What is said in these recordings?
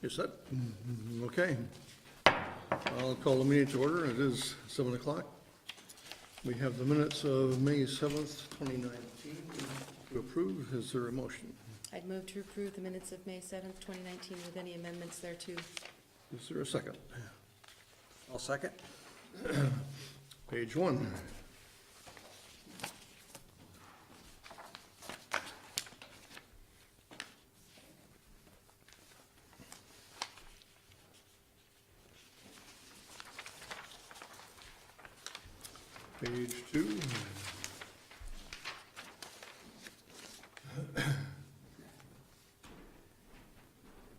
You're set? Okay. I'll call the meeting to order. It is 7 o'clock. We have the minutes of May 7th, 2019 to approve. Is there a motion? I'd move to approve the minutes of May 7th, 2019 with any amendments thereto. Is there a second? I'll second. Page 1. Page 2.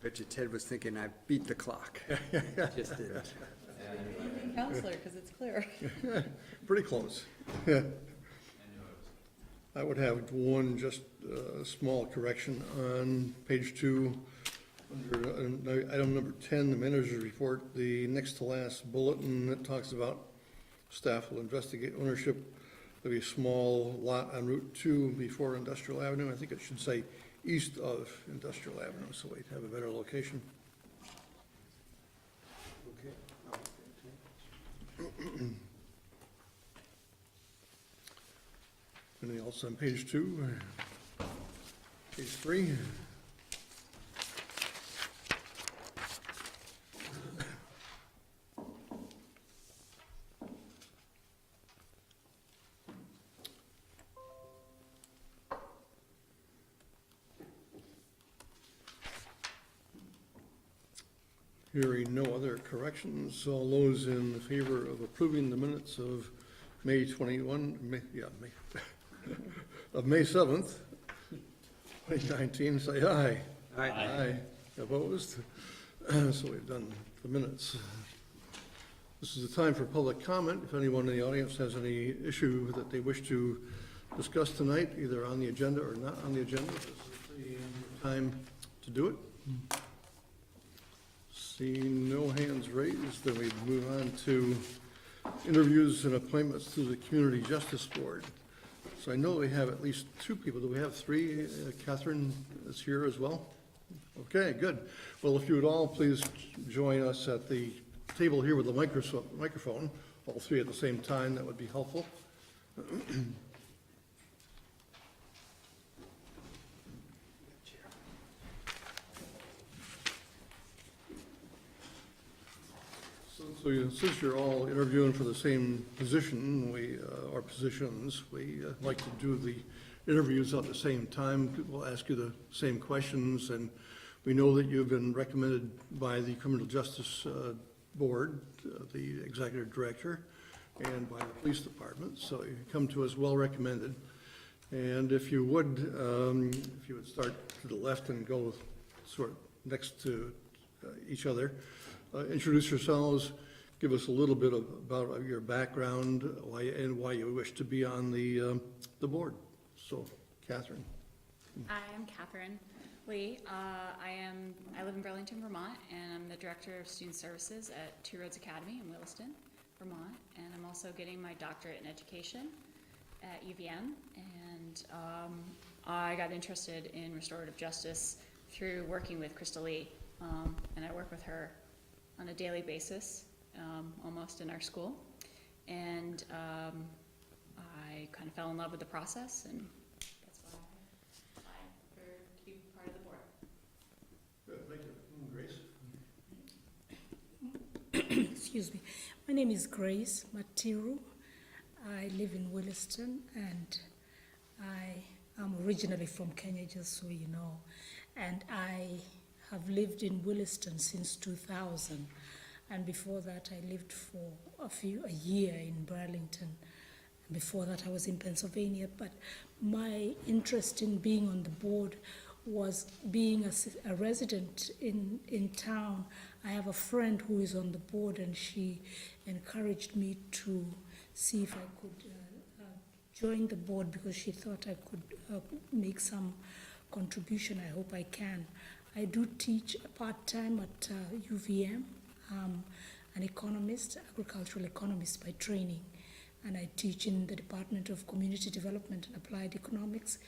Bet you Ted was thinking I beat the clock. Just didn't. Counselor, because it's clear. Pretty close. I would have one just small correction on page 2, under item number 10, the manager's report, the next to last bulletin that talks about staff will investigate ownership of a small lot on Route 2 before Industrial Avenue. I think it should say east of Industrial Avenue, so we'd have a better location. Anything else on page 2? Page 3? Hearing no other corrections, all those in favor of approving the minutes of May 21, May 7th, 2019, say aye. Aye. Aye. Opposed? So we've done the minutes. This is the time for public comment. If anyone in the audience has any issue that they wish to discuss tonight, either on the agenda or not on the agenda, this is the time to do it. Seeing no hands raised, then we move on to interviews and appointments to the Community Justice Board. So I know we have at least 2 people. Do we have 3? Catherine is here as well? Okay, good. Well, if you would all please join us at the table here with the microphone, all 3 at the same time, that would be helpful. Since you're all interviewing for the same position, or positions, we like to do the interviews at the same time. We'll ask you the same questions, and we know that you've been recommended by the Criminal Justice Board, the Executive Director, and by the Police Department, so you come to us well recommended. And if you would start to the left and go sort of next to each other, introduce yourselves. Give us a little bit about your background and why you wish to be on the board. So, Catherine. I am Catherine Lee. I live in Burlington, Vermont, and I'm the Director of Student Services at Two Roads Academy in Williston, Vermont. And I'm also getting my doctorate in education at UVM. And I got interested in restorative justice through working with Crystal Lee, and I work with her on a daily basis, almost in our school. And I kind of fell in love with the process, and that's why I applied to be part of the board. Good, thank you. Grace? Excuse me. My name is Grace Matteiru. I live in Williston, and I am originally from Kenya, just so you know. And I have lived in Williston since 2000. And before that, I lived for a year in Burlington. Before that, I was in Pennsylvania. But my interest in being on the board was being a resident in town. I have a friend who is on the board, and she encouraged me to see if I could join the board because she thought I could make some contribution. I hope I can. I do teach part-time at UVM. An economist, agricultural economist by training, and I teach in the Department of Community Development and Applied Economics,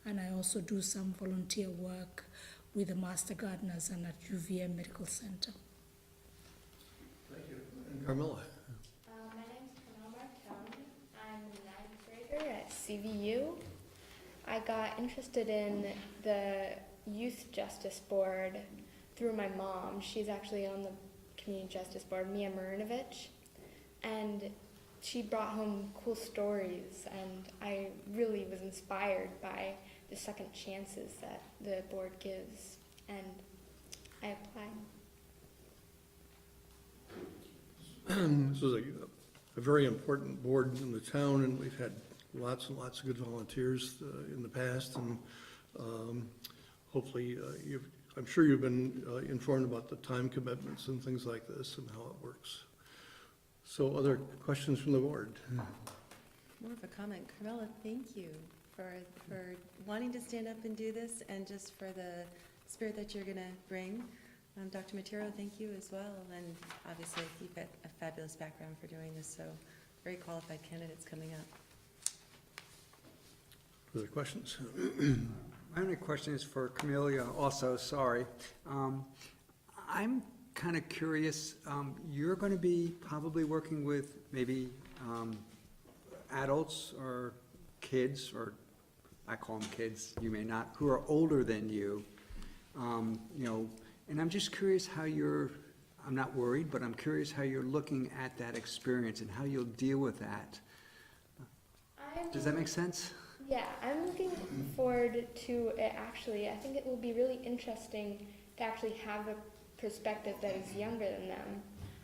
and I also do some volunteer work with the Master Gardeners and at UVM Medical Center. Thank you. And Carmela? My name's Carmel Martone. I'm a 9th grader at CVU. I got interested in the Youth Justice Board through my mom. She's actually on the Community Justice Board, Mia Marinovich, and she brought home cool stories, and I really was inspired by the second chances that the board gives, and I applied. This is a very important board in the town, and we've had lots and lots of good volunteers in the past, and hopefully I'm sure you've been informed about the time commitments and things like this and how it works. So other questions from the board? More of a comment. Carmela, thank you for wanting to stand up and do this, and just for the spirit that you're going to bring. Dr. Matteiru, thank you as well, and obviously you've got a fabulous background for doing this, so very qualified candidates coming up. Other questions? My only question is for Camelia also, sorry. I'm kind of curious, you're going to be probably working with maybe adults or kids, or I call them kids, you may not, who are older than you, and I'm just curious how I'm not worried, but I'm curious how you're looking at that experience and how you'll deal with that. Does that make sense? Yeah, I'm looking forward to it actually. I think it will be really interesting to actually have a perspective that is younger than them.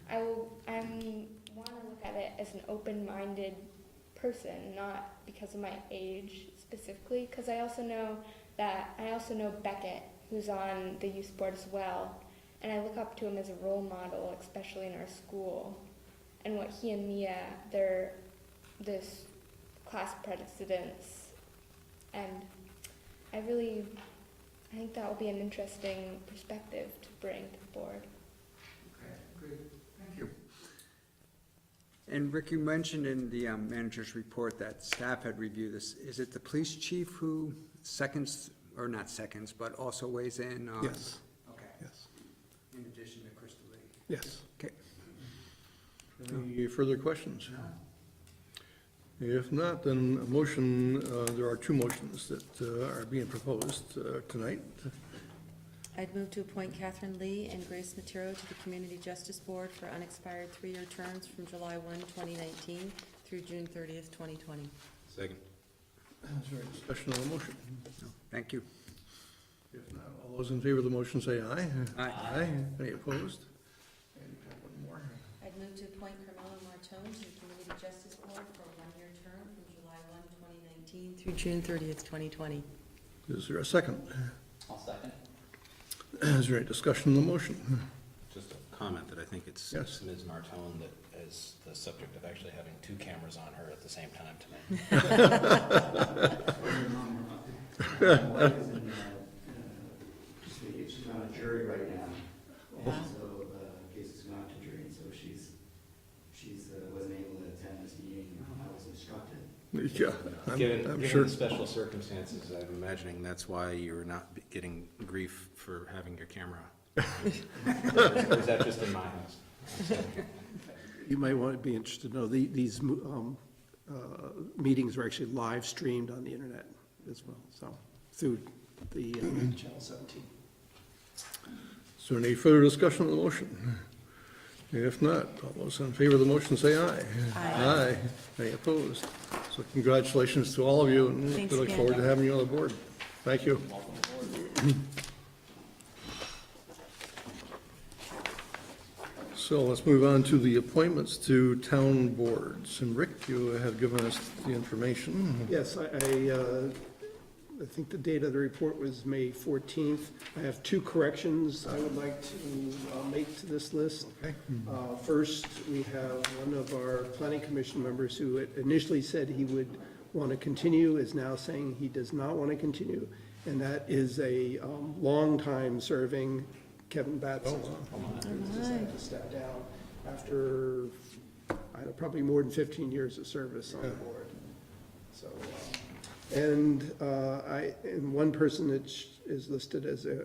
I want to look at it as an open-minded person, not because of my age specifically, because I also know Beckett, who's on the youth board as well, and I look up to him as a role model, especially in our school. And what he and Mia, they're this class presidents, and I think that will be an interesting perspective to bring to the board. Okay, great, thank you. And Rick, you mentioned in the manager's report that staff had reviewed this. Is it the police chief who seconds, or not seconds, but also weighs in on? Yes. Okay. Yes. In addition to Crystal Lee? Yes. Okay. Any further questions? If not, then a motion, there are two motions that are being proposed tonight. I'd move to appoint Catherine Lee and Grace Matteiru to the Community Justice Board for unexpired 3-year terms from July 1, 2019 through June 30th, 2020. Second. Is there any discussion on the motion? No, thank you. If not, all those in favor of the motion say aye. Aye. Aye. Any opposed? And you have one more. I'd move to appoint Carmela Martone to the Community Justice Board for a 1-year term from July 1, 2019 through June 30th, 2020. Is there a second? I'll second. Is there any discussion on the motion? Just a comment that I think it's Yes. Ms. Martone that is the subject of actually having two cameras on her at the same time tonight. She's not a jury right now, and so the case has gone to jury, and so she's wasn't able to attend this meeting. I was instructed. Yeah, Given I'm given sure. the special circumstances, I'm imagining that's why you're not getting grief for having your camera on. Or is that just in my house? You might want to be interested to know, these meetings are actually live streamed on the internet as well, so, through the Channel 17. Is there any further discussion on the motion? If not, all those in favor of the motion say aye. Aye. Any opposed? So congratulations to all of you, and we Thanks look again. forward to having you on the board. Thank you. So let's move on to the appointments to town boards. And Rick, you have given us the information. Yes, I think the date of the report was May 14th. I have two corrections I would like to make to this list. Okay. First, we have one of our planning commission members who had initially said he would want to continue, is now saying he does not want to continue, and that is a longtime serving Kevin Batson. Who decided to step down after, I don't know, probably more than 15 years of service on the board. So, and one person that is listed as a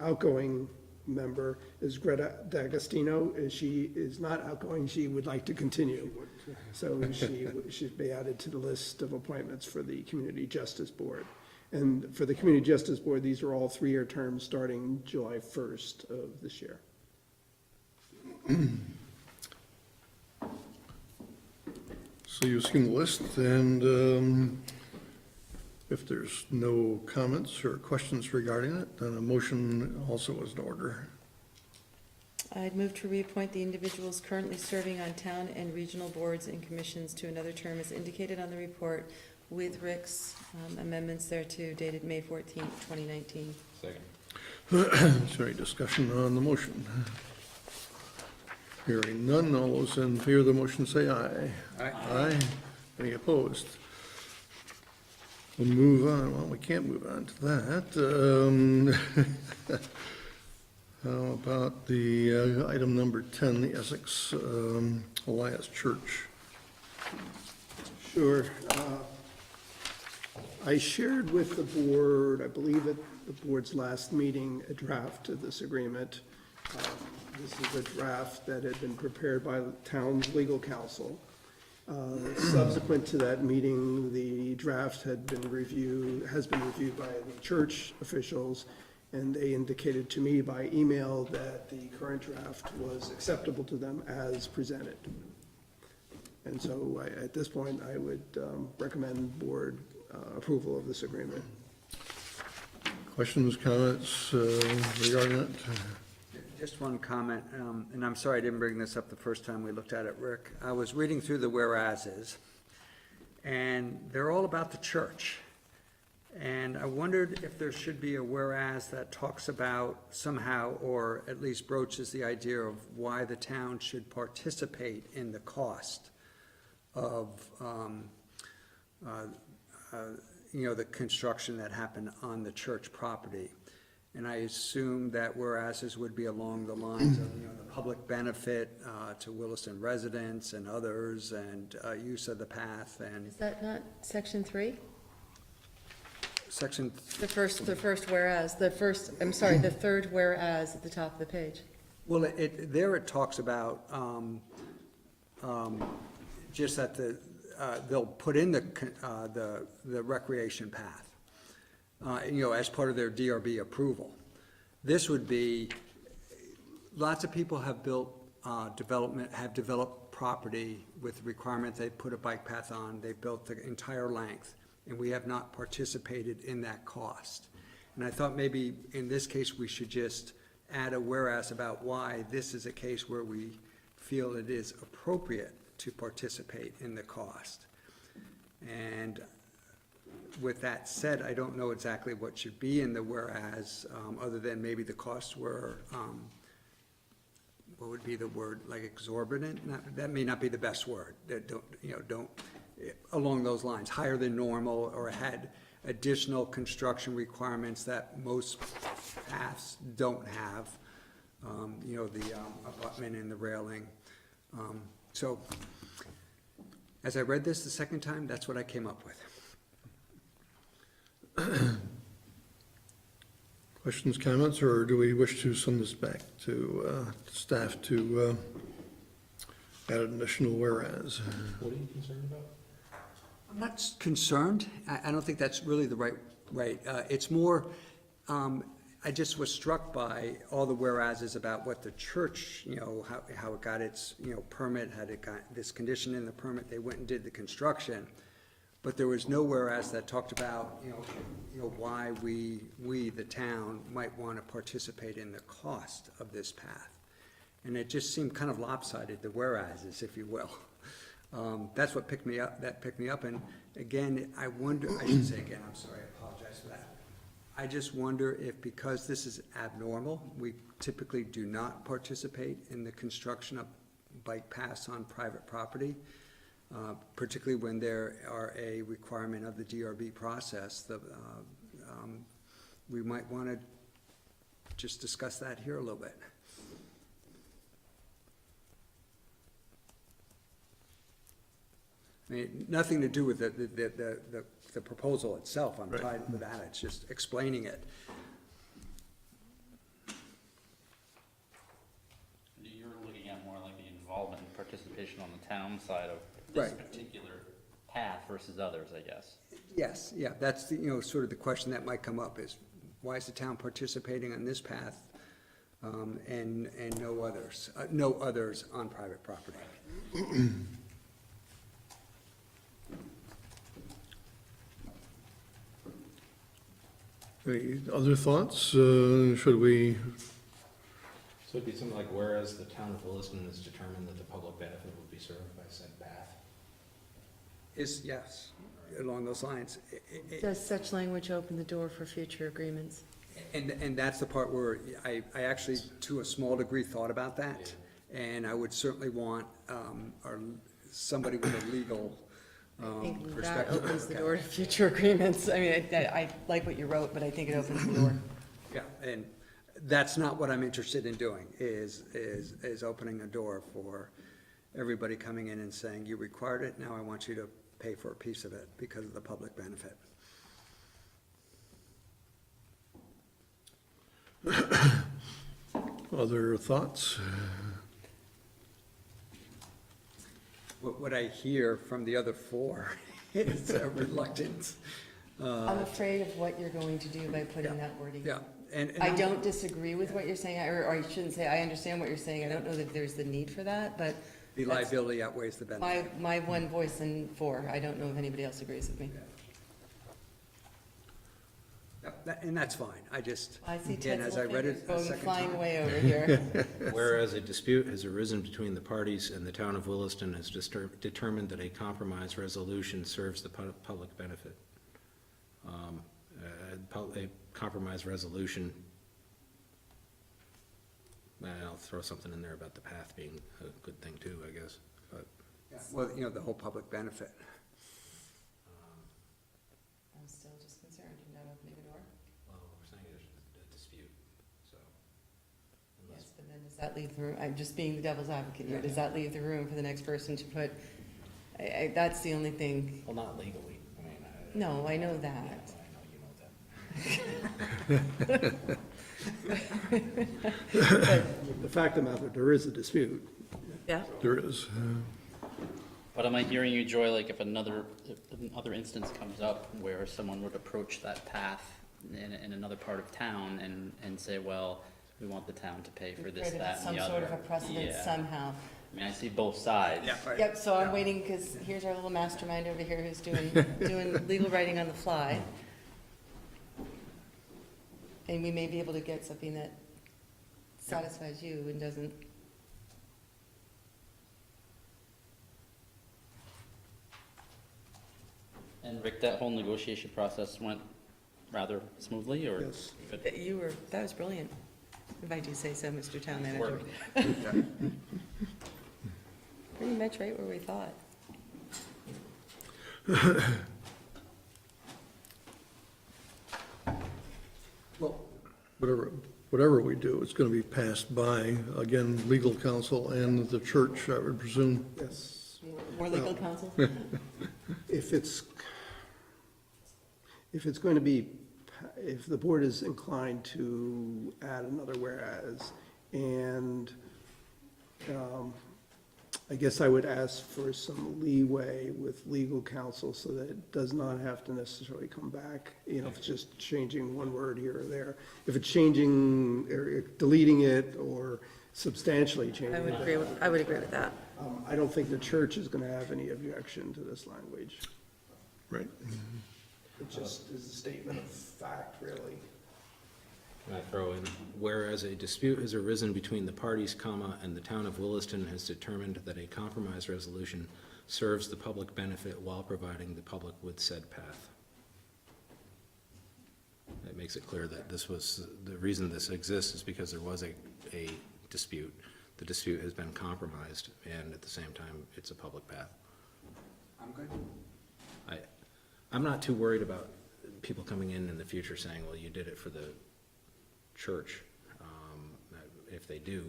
outgoing member is Greta D'Agostino. She is not outgoing, she would like to continue. So she should be added to the list of appointments for the Community Justice Board. And for the Community Justice Board, these are all 3-year terms starting July 1st of this year. So you've seen the list, and if there's no comments or questions regarding it, then a motion also is in order. I'd move to reappoint the individuals currently serving on town and regional boards and commissions to another term as indicated on the report with Rick's amendments thereto dated May 14th, 2019. Second. Is there any discussion on the motion? Hearing none, all those in favor of the motion say aye. Aye. Aye. Any opposed? We'll move on, well, we can't move on to that. How about the item number 10, the Essex Elias Church? Sure. I shared with the board, I believe at the board's last meeting, a draft of this agreement. This is a draft that had been prepared by the town's legal counsel. Subsequent to that meeting, the draft has been reviewed by the church officials, and they indicated to me by email that the current draft was acceptable to them as presented. And so at this point, I would recommend board approval of this agreement. Questions, comments regarding it? Just one comment, and I'm sorry I didn't bring this up the first time we looked at it, Rick. I was reading through the whereases, and they're all about the church. And I wondered if there should be a whereas that talks about somehow, or at least broaches the idea of why the town should participate in the cost of, the construction that happened on the church property. And I assume that whereases would be along the lines of, the public benefit to Williston residents and others, and use of the path and Is that not section 3? section. The first whereas, the third whereas at the top of the page. Well, there it talks about just that they'll put in the recreation path, as part of their DRB approval. This would be, lots of people have built developed property with the requirement they put a bike path on, they built the entire length, and we have not participated in that cost. And I thought maybe in this case, we should just add a whereas about why this is a case where we feel it is appropriate to participate in the cost. And with that said, I don't know exactly what should be in the whereas, other than maybe the costs were, what would be the word, like exorbitant? That may not be the best word. Don't, along those lines, higher than normal, or had additional construction requirements that most paths don't have, the abutment and the railing. So, as I read this the second time, that's what I came up with. Questions, comments, or do we wish to send this back to staff to add an additional whereas? What are you concerned about? I'm not concerned. I don't think that's really the right. It's more, I just was struck by all the whereases about what the church, how it got its, permit, had it got this condition in the permit, they went and did the construction. But there was no whereas that talked about, why we, the town, might want to participate in the cost of this path. And it just seemed kind of lopsided, the whereases, if you will. That's what picked me up, and again, I should say again, I'm sorry, I apologize for that. I just wonder if, because this is abnormal, we typically do not participate in the construction of bike paths on private property, particularly when there are a requirement of the DRB process. We might want to just discuss that here a little bit. I mean, nothing to do with the proposal itself, I'm tied with that, it's just explaining it. You're looking at more like the involvement and participation on the town side of this Right. particular path versus others, I guess. Yes, yeah, that's the, sort of the question that might come up is, why is the town participating on this path, and no others on private property? Any other thoughts? Should we, So it'd be something like, whereas the town of Williston has determined that the public benefit would be served by said path. Yes, along those lines. Does such language open the door for future agreements? And that's the part where I actually, to a small degree, thought about that. And I would certainly want, somebody with a legal I think that perspective. opens the door to future agreements. I mean, I like what you wrote, but I think it opens the door. Yeah, and that's not what I'm interested in doing, is opening a door for everybody coming in and saying, you required it, now I want you to pay for a piece of it because of the public benefit. other thoughts? What I hear from the other four is a reluctance. I'm afraid of what you're going to do by putting that wording. Yeah, and. I don't disagree with what you're saying, or I shouldn't say, I understand what you're saying. I don't know that there's the need for that, but The that's liability outweighs the benefit. my one voice in four. I don't know if anybody else agrees with me. And that's fine, I just, I see again, Ted's as I little read fingers it a going second flying time. away over here. Whereas a dispute has arisen between the parties and the town of Williston has determined that a compromise resolution serves the public benefit. A compromise resolution, I'll throw something in there about the path being a good thing too, I guess, but. Yeah, well, the whole public benefit. I'm still just concerned, you're not opening a door. Well, we're saying there's a dispute, so. Yes, but then does that leave the room, I'm just being the devil's advocate here, does that leave the room for the next person to put, that's the only thing. Well, not legally, I mean. No, I know that. I know you know that. The fact of the matter, there is a dispute. Yeah, There is. But am I hearing you, Joy, like if another instance comes up where someone would approach that path in another part of town and say, well, we want the town to pay for this, created that, and the some other. sort of a precedent Yeah. somehow. I mean, I see both sides. Right. Yep, so I'm waiting, because here's our little mastermind over here who's doing legal writing on the fly. And we may be able to get something that satisfies you and doesn't. And Rick, that whole negotiation process went rather smoothly, or? Yes. Good. That was brilliant, if I do say so, Mr. Town Manager. Work. Pretty much right where we thought. Well, Whatever we do, it's gonna be passed by, again, legal counsel and the church, I would presume. Yes. More legal counsel? If it's going to be, if the board is inclined to add another whereas, and I guess I would ask for some leeway with legal counsel so that it does not have to necessarily come back, if it's just changing one word here or there. If it's changing, or deleting it, or substantially changing I it. would agree with that. I don't think the church is gonna have any objection to this language. Right. It just is a statement of fact, really. Can I throw in, whereas a dispute has arisen between the parties, comma, and the town of Williston has determined that a compromise resolution serves the public benefit while providing the public with said path. That makes it clear that this was, the reason this exists is because there was a dispute. The dispute has been compromised, and at the same time, it's a public path. I'm good. I'm not too worried about people coming in the future saying, well, you did it for the church. If they do,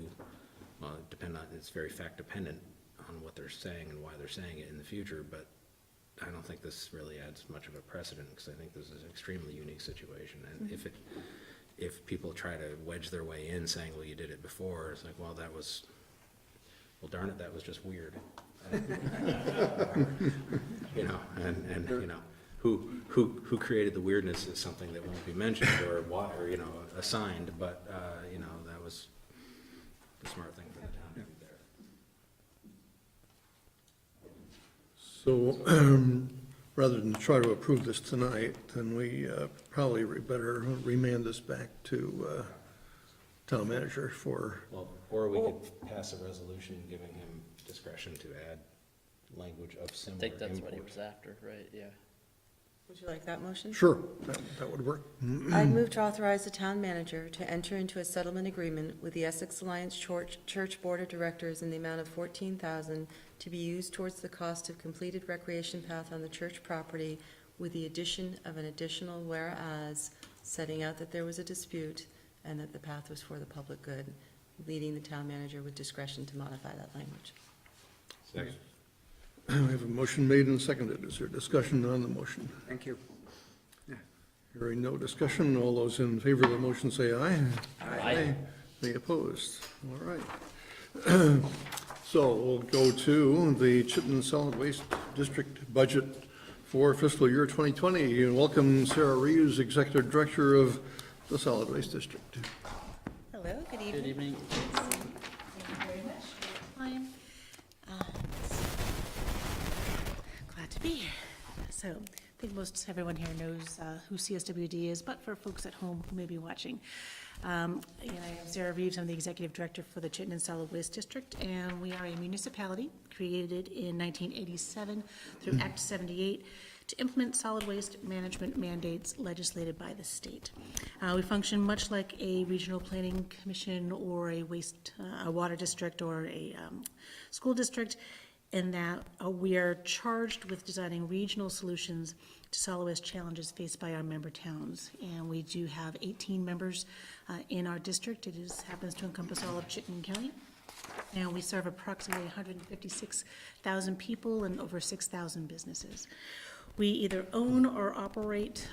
well, it's very fact dependent on what they're saying and why they're saying it in the future, but I don't think this really adds much of a precedent, because I think this is an extremely unique situation. And if people try to wedge their way in saying, well, you did it before, it's like, well, darn it, that was just weird. You know, and you know, who created the weirdness is something that won't be mentioned or what, or, you know, assigned, but, you know, that was the smart thing for the town to do there. So, rather than try to approve this tonight, then we probably better remand this back to town manager for, Well, or we could pass a resolution giving him discretion to add language of I similar think that's what he import. was after, right, yeah. Would you like that motion? sure, that would work. I'd move to authorize the town manager to enter into a settlement agreement with the Essex Alliance Church Board of Directors in the amount of $14,000 to be used towards the cost of completed recreation path on the church property, with the addition of an additional whereas, setting out that there was a dispute and that the path was for the public good, leading the town manager with discretion to modify that language. Second. We have a motion made and seconded. Is there discussion on the motion? Thank you. Hearing no discussion, all those in favor of the motion say aye. Aye. Any opposed? All right. So we'll go to the Chitin Solid Waste District budget for fiscal year 2020. And welcome Sarah Reeves, Executive Director of the Solid Waste District. Hello, good Good evening. Thank you very much for your time. Glad to be here. So I think most everyone here knows who CSWD is, but for folks at home who may be watching, again, I am Sarah Reeves. I'm the Executive Director for the Chitin Solid Waste District, and we are a municipality created in 1987 through Act 78 to implement solid waste management mandates legislated by the state. We function much like a regional planning commission or a water district or a school district, in that we are charged with designing regional solutions to solid waste challenges faced by our member towns. And we do have 18 members in our district. It happens to encompass all of Chittenden County. And we serve approximately 156,000 people and over 6,000 businesses. We either own or operate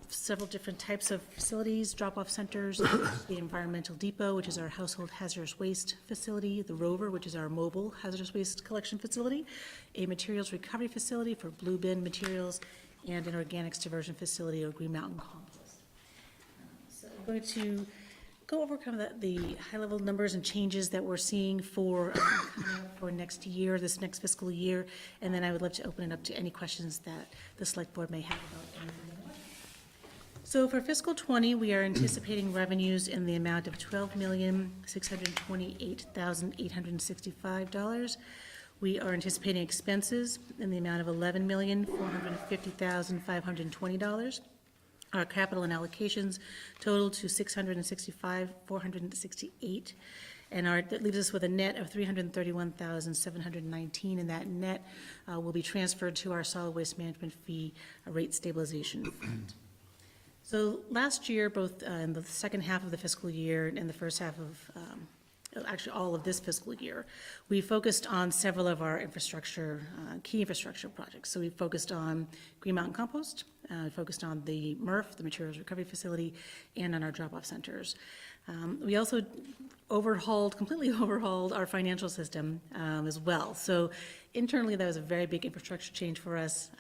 several different types of facilities, drop-off centers, the Environmental Depot, which is our household hazardous waste facility, the Rover, which is our mobile hazardous waste collection facility, a materials recovery facility for blue bin materials, and an organics diversion facility or Green Mountain compost. So I'm going to go over kind of the high-level numbers and changes that we're seeing for next year, this next fiscal year, and then I would love to open it up to any questions that the Select Board may have about anything. So for fiscal 20, we are anticipating revenues in the amount of $12,628,865. We are anticipating expenses in the amount of $11,450,520. Our capital and allocations total to $665,468, and that leaves us with a net of $331,719, and that net will be transferred to our solid waste management fee rate stabilization fund. So last year, both in the second half of the fiscal year and the first half of actually all of this fiscal year, we focused on several of our infrastructure, key infrastructure projects. So we focused on Green Mountain Compost, focused on the MRF, the Materials Recovery Facility, and on our drop-off centers. We also completely overhauled our financial system as well. So internally, that was a very big infrastructure change for us,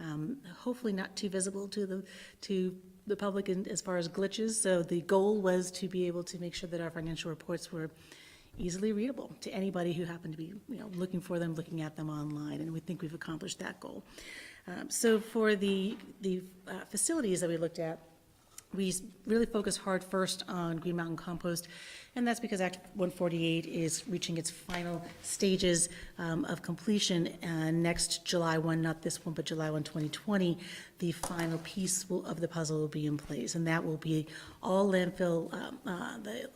hopefully not too visible to the public as far as glitches. So the goal was to be able to make sure that our financial reports were easily readable to anybody who happened to be, looking for them, looking at them online, and we think we've accomplished that goal. So for the facilities that we looked at, we really focused hard first on Green Mountain Compost, and that's because Act 148 is reaching its final stages of completion. Next July 1, not this one, but July 1, 2020, the final piece of the puzzle will be in place, and that will be all landfill,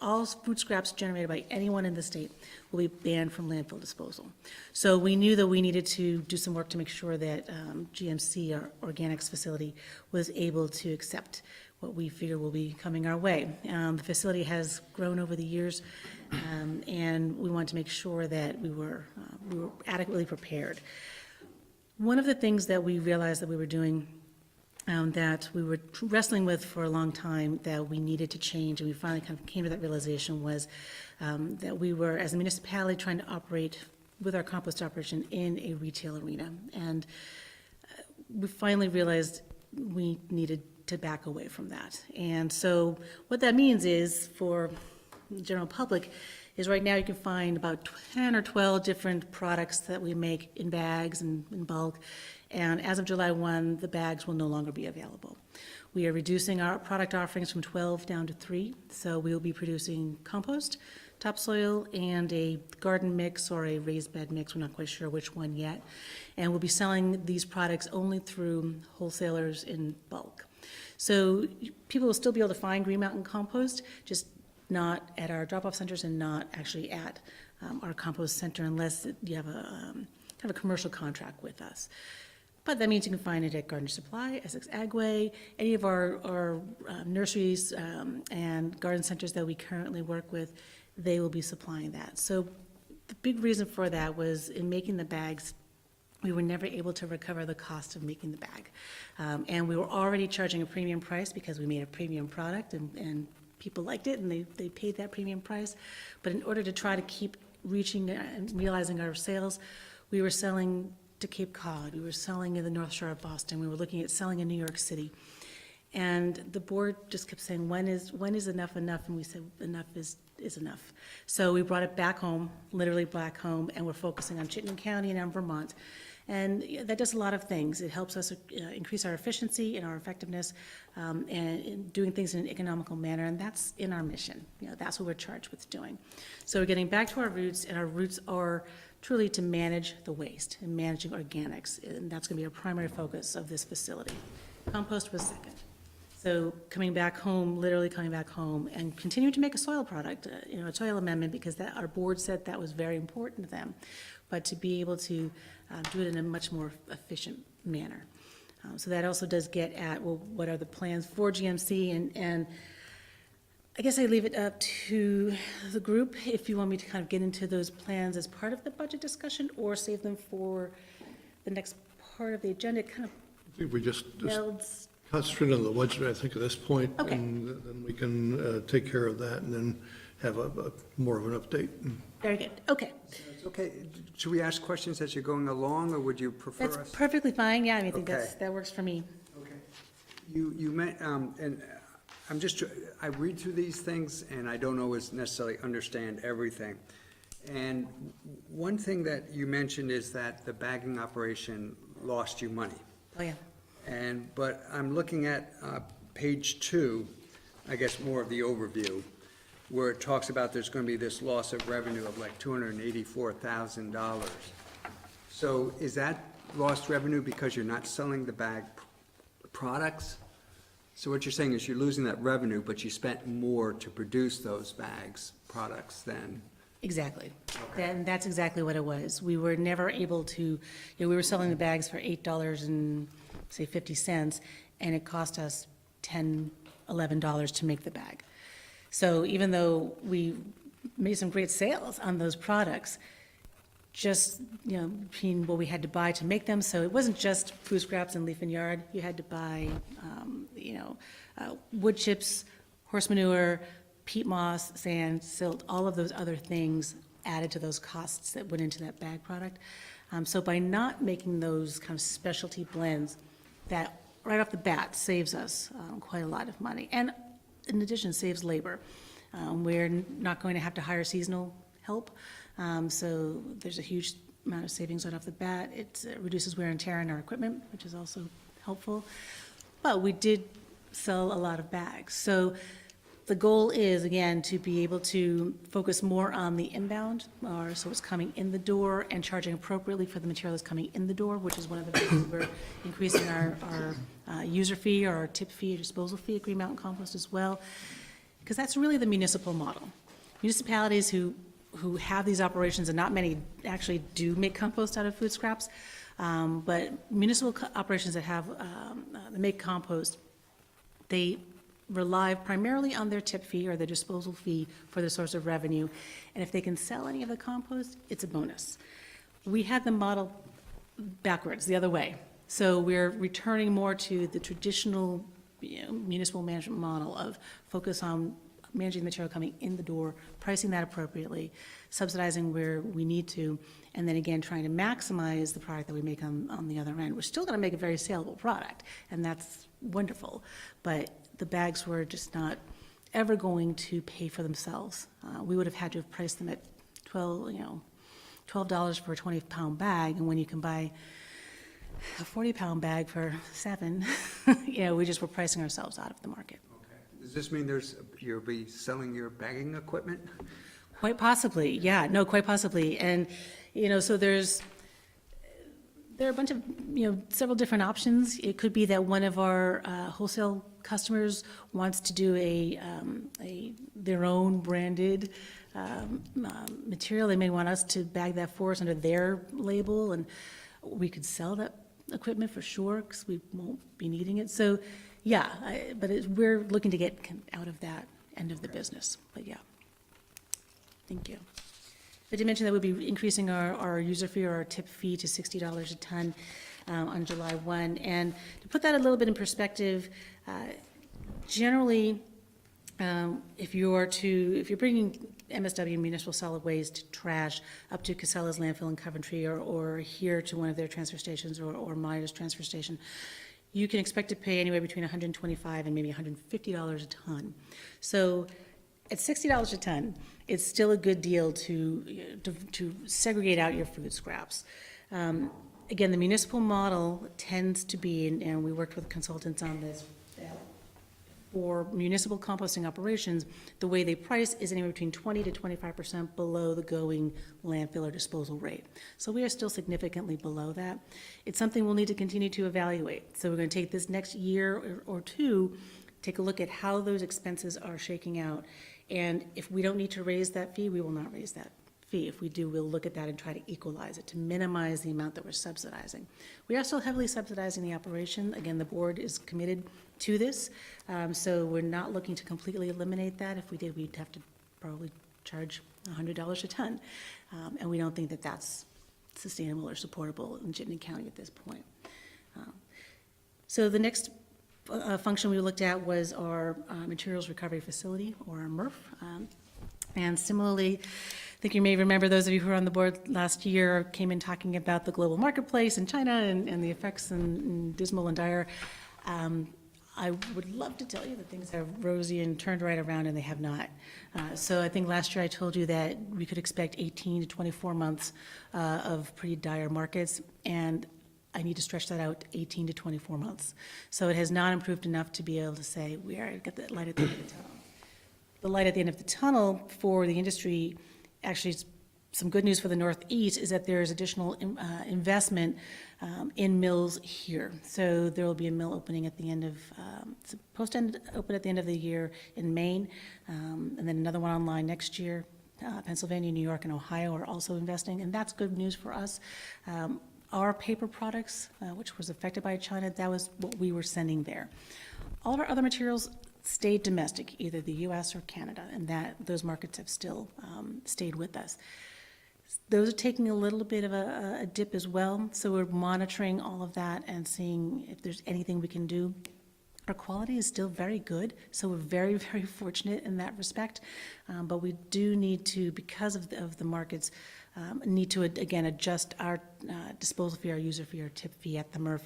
all food scraps generated by anyone in the state will be banned from landfill disposal. So we knew that we needed to do some work to make sure that GMC, our organics facility, was able to accept what we figure will be coming our way. The facility has grown over the years, and we wanted to make sure that we were adequately prepared. One of the things that we realized that we were doing, that we were wrestling with for a long time, that we needed to change, and we finally kind of came to that realization, was that we were, as a municipality, trying to operate with our compost operation in a retail arena. And we finally realized we needed to back away from that. And so what that means is, for the general public, is right now you can find about 10 or 12 different products that we make in bags and in bulk. And as of July 1, the bags will no longer be available. We are reducing our product offerings from 12 down to 3. So we will be producing compost, topsoil, and a garden mix or a raised bed mix. We're not quite sure which one yet. And we'll be selling these products only through wholesalers in bulk. So people will still be able to find Green Mountain compost, just not at our drop-off centers and not actually at our compost center, unless you have a kind of a commercial contract with us. But that means you can find it at Garden Supply, Essex Agway, any of our nurseries and garden centers that we currently work with. They will be supplying that. So the big reason for that was, in making the bags, we were never able to recover the cost of making the bag. And we were already charging a premium price because we made a premium product, and people liked it, and they paid that premium price. But in order to try to keep reaching and realizing our sales, we were selling to Cape Cod, we were selling in the North Shore of Boston, we were looking at selling in New York City. And the board just kept saying, when is enough enough? And we said, enough is enough. So we brought it back home, literally back home, and we're focusing on Chitin County and on Vermont. And that does a lot of things. It helps us increase our efficiency and our effectiveness, and in doing things in an economical manner, and that's in our mission. That's what we're charged with doing. So we're getting back to our roots, and our roots are truly to manage the waste and managing organics, and that's going to be our primary focus of this facility. Compost was second. So coming back home, literally coming back home, and continuing to make a soil product, a soil amendment, because our board said that was very important to them, but to be able to do it in a much more efficient manner. So that also does get at, well, what are the plans for GMC? And I guess I leave it up to the group if you want me to kind of get into those plans as part of the budget discussion, or save them for the next part of the agenda. It kind of I think we just builds. concentrate on the budget, I think, at this point. Okay. And then we can take care of that and then have a more of an update. Very good. Okay. It's okay, should we ask questions as you're going along, or would you prefer us? That's perfectly fine. Yeah, I think Okay. that works for me. Okay. You meant, and I read through these things, and I don't always necessarily understand everything. And one thing that you mentioned is that the bagging operation lost you money. Oh, yeah. But I'm looking at page 2, I guess more of the overview, where it talks about there's going to be this loss of revenue of like $284,000. So is that lost revenue because you're not selling the bag products? So what you're saying is you're losing that revenue, but you spent more to produce those bags products than? Exactly. Okay. And that's exactly what it was. We were never able to, we were selling the bags for $8.50, and it cost us $10, $11 to make the bag. So even though we made some great sales on those products, just, between what we had to buy to make them, so it wasn't just food scraps and leaf and yard. You had to buy, wood chips, horse manure, peat moss, sand, silt, all of those other things added to those costs that went into that bag product. So by not making those kind of specialty blends, that right off the bat saves us quite a lot of money. And in addition, saves labor. We're not going to have to hire seasonal help. So there's a huge amount of savings right off the bat. It reduces wear and tear on our equipment, which is also helpful. But we did sell a lot of bags. So the goal is, again, to be able to focus more on the inbound, so it's coming in the door and charging appropriately for the material that's coming in the door, which is one of the reasons we're increasing our user fee or our tip fee or disposal fee at Green Mountain Compost as well, because that's really the municipal model. Municipalities who have these operations, and not many actually do make compost out of food scraps, but municipal operations that have that make compost, they rely primarily on their tip fee or their disposal fee for their source of revenue. And if they can sell any of the compost, it's a bonus. We had the model backwards, the other way. So we're returning more to the traditional, municipal management model of focus on managing the material coming in the door, pricing that appropriately, subsidizing where we need to, and then again, trying to maximize the product that we make on the other end. We're still gonna make a very saleable product, and that's wonderful, but the bags were just not ever going to pay for themselves. We would have had to have priced them at $12 for a 20-pound bag, and when you can buy a 40-pound bag for $7, we just were pricing ourselves out of the market. Does this mean you'll be selling your bagging equipment? Quite possibly, yeah, no, quite possibly. And, so there are a bunch of, several different options. It could be that one of our wholesale customers wants to do their own branded material. They may want us to bag that for us under their label, and we could sell that equipment for sure, because we won't be needing it. So, yeah, we're looking to get out of that end of the business, but yeah. Thank you. I did mention that we'll be increasing our user fee or our tip fee to $60 a ton on July 1. And to put that a little bit in perspective, generally, if you're bringing MSW, municipal solid waste, trash, up to Casella's landfill in Coventry or here to one of their transfer stations or Myers transfer station, you can expect to pay anywhere between $125 and maybe $150 a ton. So at $60 a ton, it's still a good deal to segregate out your food scraps. Again, the municipal model tends to be, and we worked with consultants on this, for municipal composting operations, the way they price is anywhere between 20 to 25% below the going landfill or disposal rate. So we are still significantly below that. It's something we'll need to continue to evaluate. So we're going to take this next year or two, take a look at how those expenses are shaking out. And if we don't need to raise that fee, we will not raise that fee. If we do, we'll look at that and try to equalize it, to minimize the amount that we're subsidizing. We are still heavily subsidizing the operation. Again, the board is committed to this, so we're not looking to completely eliminate that. If we did, we'd have to probably charge $100 a ton, and we don't think that that's sustainable or supportable in Chittenden County at this point. So the next function we looked at was our materials recovery facility, or our MRF. And similarly, I think you may remember, those of you who were on the board last year came in talking about the global marketplace in China and the effects and dismal and dire. I would love to tell you that things have rosy and turned right around, and they have not. So I think last year I told you that we could expect 18 to 24 months of pretty dire markets, and I need to stretch that out 18 to 24 months. So it has not improved enough to be able to say we are at the light at the end of the tunnel. The light at the end of the tunnel for the industry, actually some good news for the Northeast, is that there is additional investment in mills here. So there will be a mill opening at the end of, supposed to open at the end of the year in Maine, and then another one online next year. Pennsylvania, New York, and Ohio are also investing, and that's good news for us. Our paper products, which was affected by China, that was what we were sending there. All of our other materials stayed domestic, either the US or Canada, and those markets have still stayed with us. Those are taking a little bit of a dip as well, so we're monitoring all of that and seeing if there's anything we can do. Our quality is still very good, so we're very, very fortunate in that respect, but we do need to, because of the markets, need to, again, adjust our disposal fee, our user fee, our tip fee at the MRF,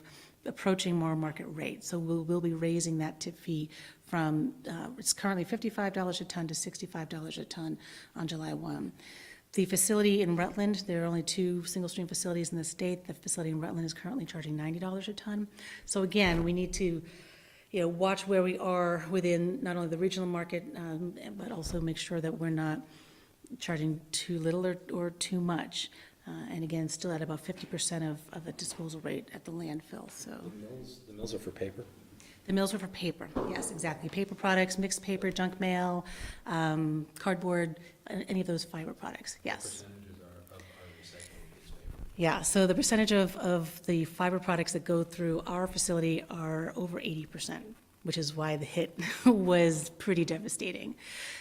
approaching more market rate. So we'll be raising that tip fee from, it's currently $55 a ton to $65 a ton on July 1. The facility in Rutland, there are only 2 single-stream facilities in the state. The facility in Rutland is currently charging $90 a ton. So again, we need to watch where we are within not only the regional market, but also make sure that we're not charging too little or too much. And again, still at about 50% of the disposal rate at the landfill, so. The mills are for paper? The mills are for paper, yes, exactly. Paper products, mixed paper, junk mail, cardboard, any of those fiber products, yes. Percentages are of our recycling newspaper. Yeah, so the percentage of the fiber products that go through our facility are over 80%. which is why the hit was pretty devastating.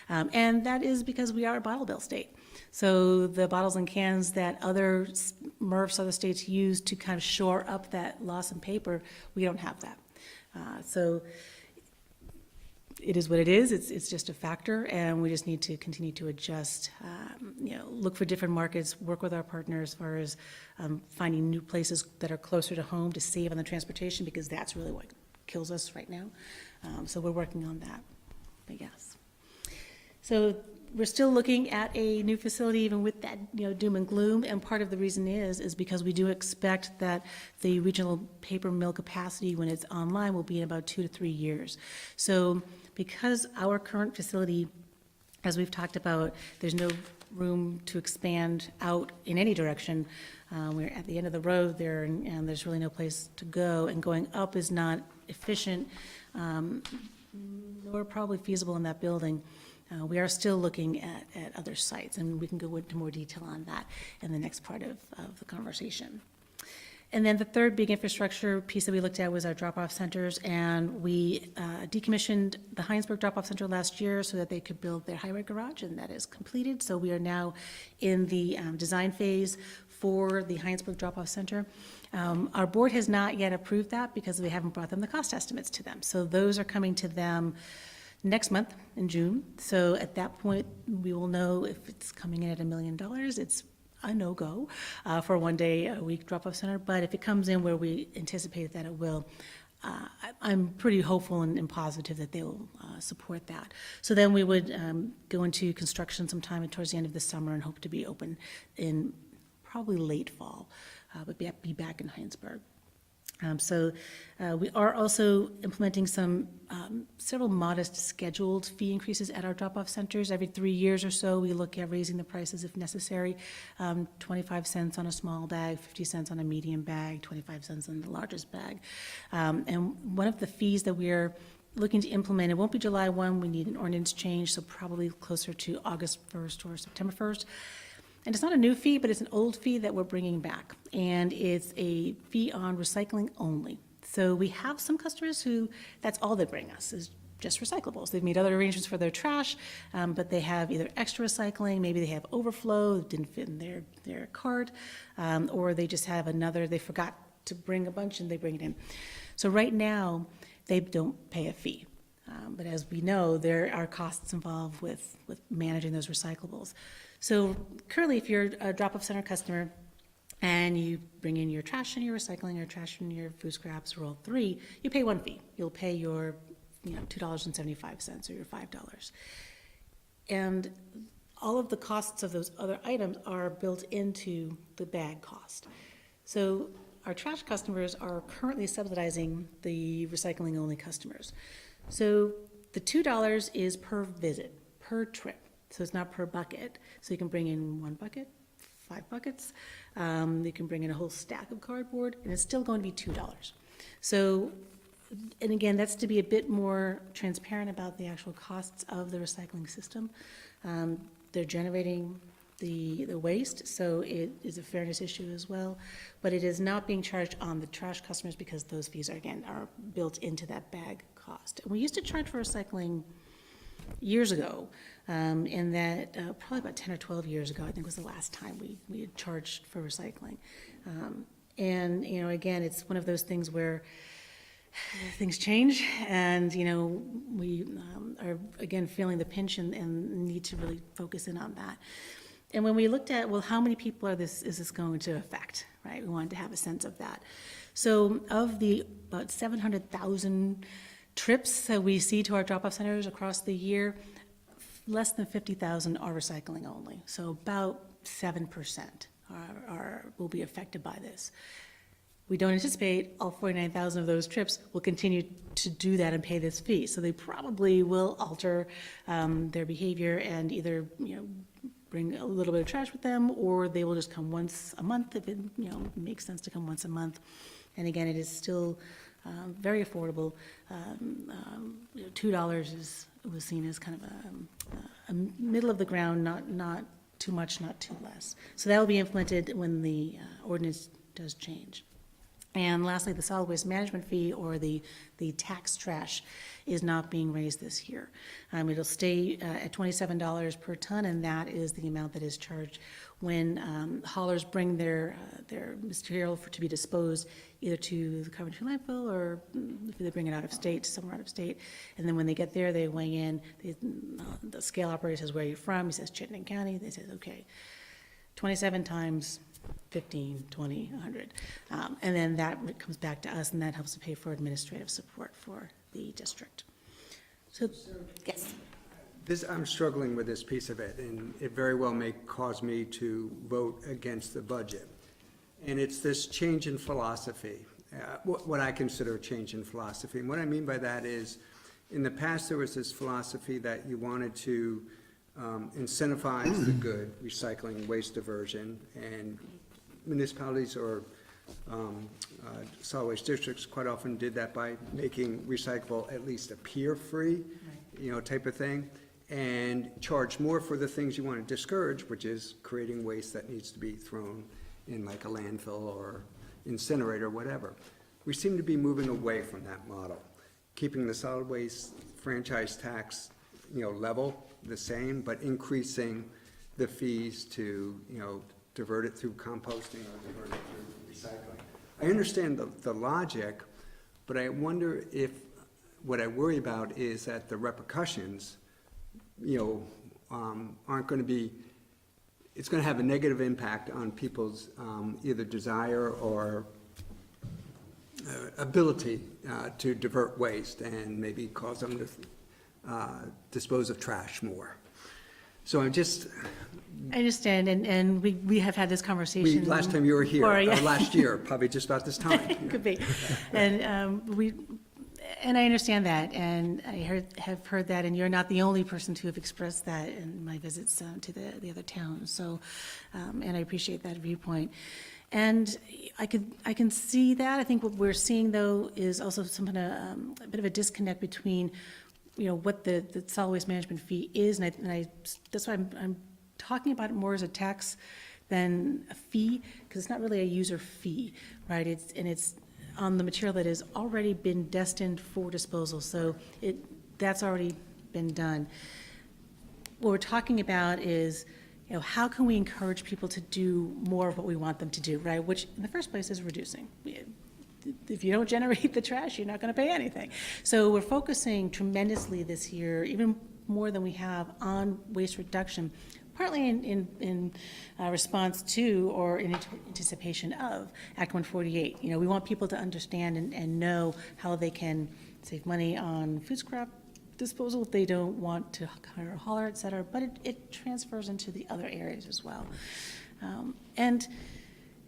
And that is because we are a bottle bill state. So the bottles and cans that other MRFs, other states use to kind of shore up that loss in paper, we don't have that. So it is what it is. It's just a factor, and we just need to continue to adjust, look for different markets, work with our partners as far as finding new places that are closer to home to save on the transportation, because that's really what kills us right now. So we're working on that, but yes. So we're still looking at a new facility even with that, doom and gloom, and part of the reason is because we do expect that the regional paper mill capacity, when it's online, will be in about 2 to 3 years. So because our current facility, as we've talked about, there's no room to expand out in any direction. We're at the end of the road there, and there's really no place to go, and going up is not efficient, nor probably feasible in that building. We are still looking at other sites, and we can go into more detail on that in the next part of the conversation. And then the third big infrastructure piece that we looked at was our drop-off centers, and we decommissioned the Heinsberg drop-off center last year so that they could build their highway garage, and that is completed. So we are now in the design phase for the Heinsberg drop-off center. Our board has not yet approved that because we haven't brought them the cost estimates to them. So those are coming to them next month in June. So at that point, we will know if it's coming in at $1 million. It's a no-go for a one-day-a-week drop-off center. But if it comes in where we anticipate that it will, I'm pretty hopeful and positive that they will support that. So then we would go into construction sometime towards the end of the summer and hope to be open in probably late fall, but be back in Heinsberg. So we are also implementing several modest scheduled fee increases at our drop-off centers. Every 3 years or so, we look at raising the prices if necessary. 25 cents on a small bag, 50 cents on a medium bag, 25 cents on the largest bag. And one of the fees that we're looking to implement, it won't be July 1, we need an ordinance change, so probably closer to August 1st or September 1st. And it's not a new fee, but it's an old fee that we're bringing back. And it's a fee on recycling only. So we have some customers who, that's all they bring us, is just recyclables. They've made other arrangements for their trash, but they have either extra recycling, maybe they have overflow, that didn't fit in their cart, or they just have they forgot to bring a bunch and they bring it in. So right now, they don't pay a fee. But as we know, there are costs involved with managing those recyclables. So currently, if you're a drop-off center customer and you bring in your trash and your recycling, your trash and your food scraps, or all three, you pay one fee. You'll pay your $2.75 or your $5. And all of the costs of those other items are built into the bag cost. So our trash customers are currently subsidizing the recycling-only customers. So the $2 is per visit, per trip. So it's not per bucket. So you can bring in 1 bucket, 5 buckets. You can bring in a whole stack of cardboard, and it's still going to be $2. So, and again, that's to be a bit more transparent about the actual costs of the recycling system. They're generating the waste, so it is a fairness issue as well. But it is not being charged on the trash customers because those fees are built into that bag cost. And we used to charge for recycling years ago, and that probably about 10 or 12 years ago, I think was the last time we had charged for recycling. And, again, it's one of those things where things change, and, we are, again, feeling the pinch and need to really focus in on that. And when we looked at, well, how many people is this going to affect, right? We wanted to have a sense of that. So of the about 700,000 trips that we see to our drop-off centers across the year, less than 50,000 are recycling only. So about 7% will be affected by this. We don't anticipate all 49,000 of those trips will continue to do that and pay this fee. So they probably will alter their behavior and either bring a little bit of trash with them, or they will just come once a month if it makes sense to come once a month. And again, it is still very affordable. $2 was seen as kind of a middle of the ground, not too much, not too less. So that will be implemented when the ordinance does change. And lastly, the solid waste management fee, or the tax trash, is not being raised this year. It'll stay at $27 per ton, and that is the amount that is charged when haulers bring their material to be disposed either to the Coventry landfill, or if they bring it out of state, somewhere out of state. And then when they get there, they weigh in. The scale operator says, "Where are you from?" He says, "Chitin County." They say, "Okay, 27 times 15, 20, 100. And then that comes back to us, and that helps to pay for administrative support for the district. So, yes. I'm struggling with this piece of it, and it very well may cause me to vote against the budget. And it's this change in philosophy, what I consider a change in philosophy. And what I mean by that is, in the past, there was this philosophy that you wanted to incentivize the good, recycling, waste diversion, and municipalities or solid waste districts quite often did that by making recyclable at least appear free, type of thing, and charge more for the things you want to discourage, which is creating waste that needs to be thrown in like a landfill or incinerator, whatever. We seem to be moving away from that model, keeping the solid waste franchise tax, level the same, but increasing the fees to, divert it through composting or divert it through recycling. I understand the logic, but I wonder if, what I worry about is that the repercussions, aren't going to be, it's going to have a negative impact on people's either desire or ability to divert waste, and maybe cause them to dispose of trash more. So I'm just, I understand, and we have had this conversation. last time you were here, Or, yeah. last year, probably just about this time. Could be. And I understand that, and I have heard that, and you're not the only person to have expressed that in my visits to the other towns. So, and I appreciate that viewpoint. And I can see that. I think what we're seeing, though, is also a bit of a disconnect between, what the solid waste management fee is, and that's why I'm talking about it more as a tax than a fee, because it's not really a user fee, right? It's on the material that has already been destined for disposal, so that's already been done. What we're talking about is, how can we encourage people to do more of what we want them to do, right? Which, in the first place, is reducing. If you don't generate the trash, you're not going to pay anything. So we're focusing tremendously this year, even more than we have, on waste reduction, partly in response to or in anticipation of Act 148. We want people to understand and know how they can save money on food scrap disposal if they don't want to hire a hauler, et cetera, but it transfers into the other areas as well.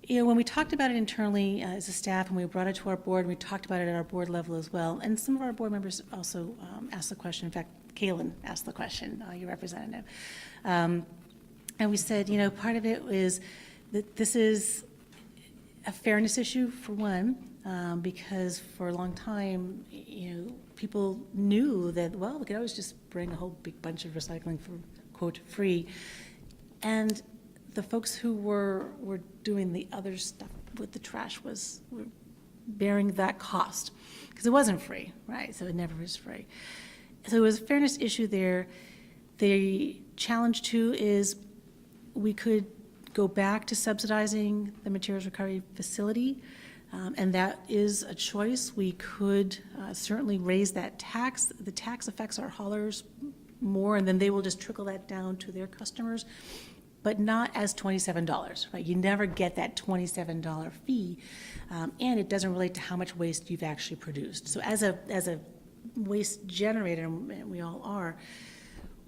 When we talked about it internally as a staff, and we brought it to our board, we talked about it at our board level as well, and some of our board members also asked the question. In fact, Kaylin asked the question, your representative. And we said, part of it is that this is a fairness issue, for one, because for a long time, people knew that, well, we could always just bring a whole big bunch of recycling for, quote, free. And the folks who were doing the other stuff with the trash were bearing that cost, because it wasn't free, right? So it never was free. So it was a fairness issue there. The challenge, too, is we could go back to subsidizing the materials recovery facility, and that is a choice. We could certainly raise that tax. The tax affects our haulers more, and then they will just trickle that down to their customers, but not as $27, right? You never get that $27 fee, and it doesn't relate to how much waste you've actually produced. So as a waste generator, and we all are,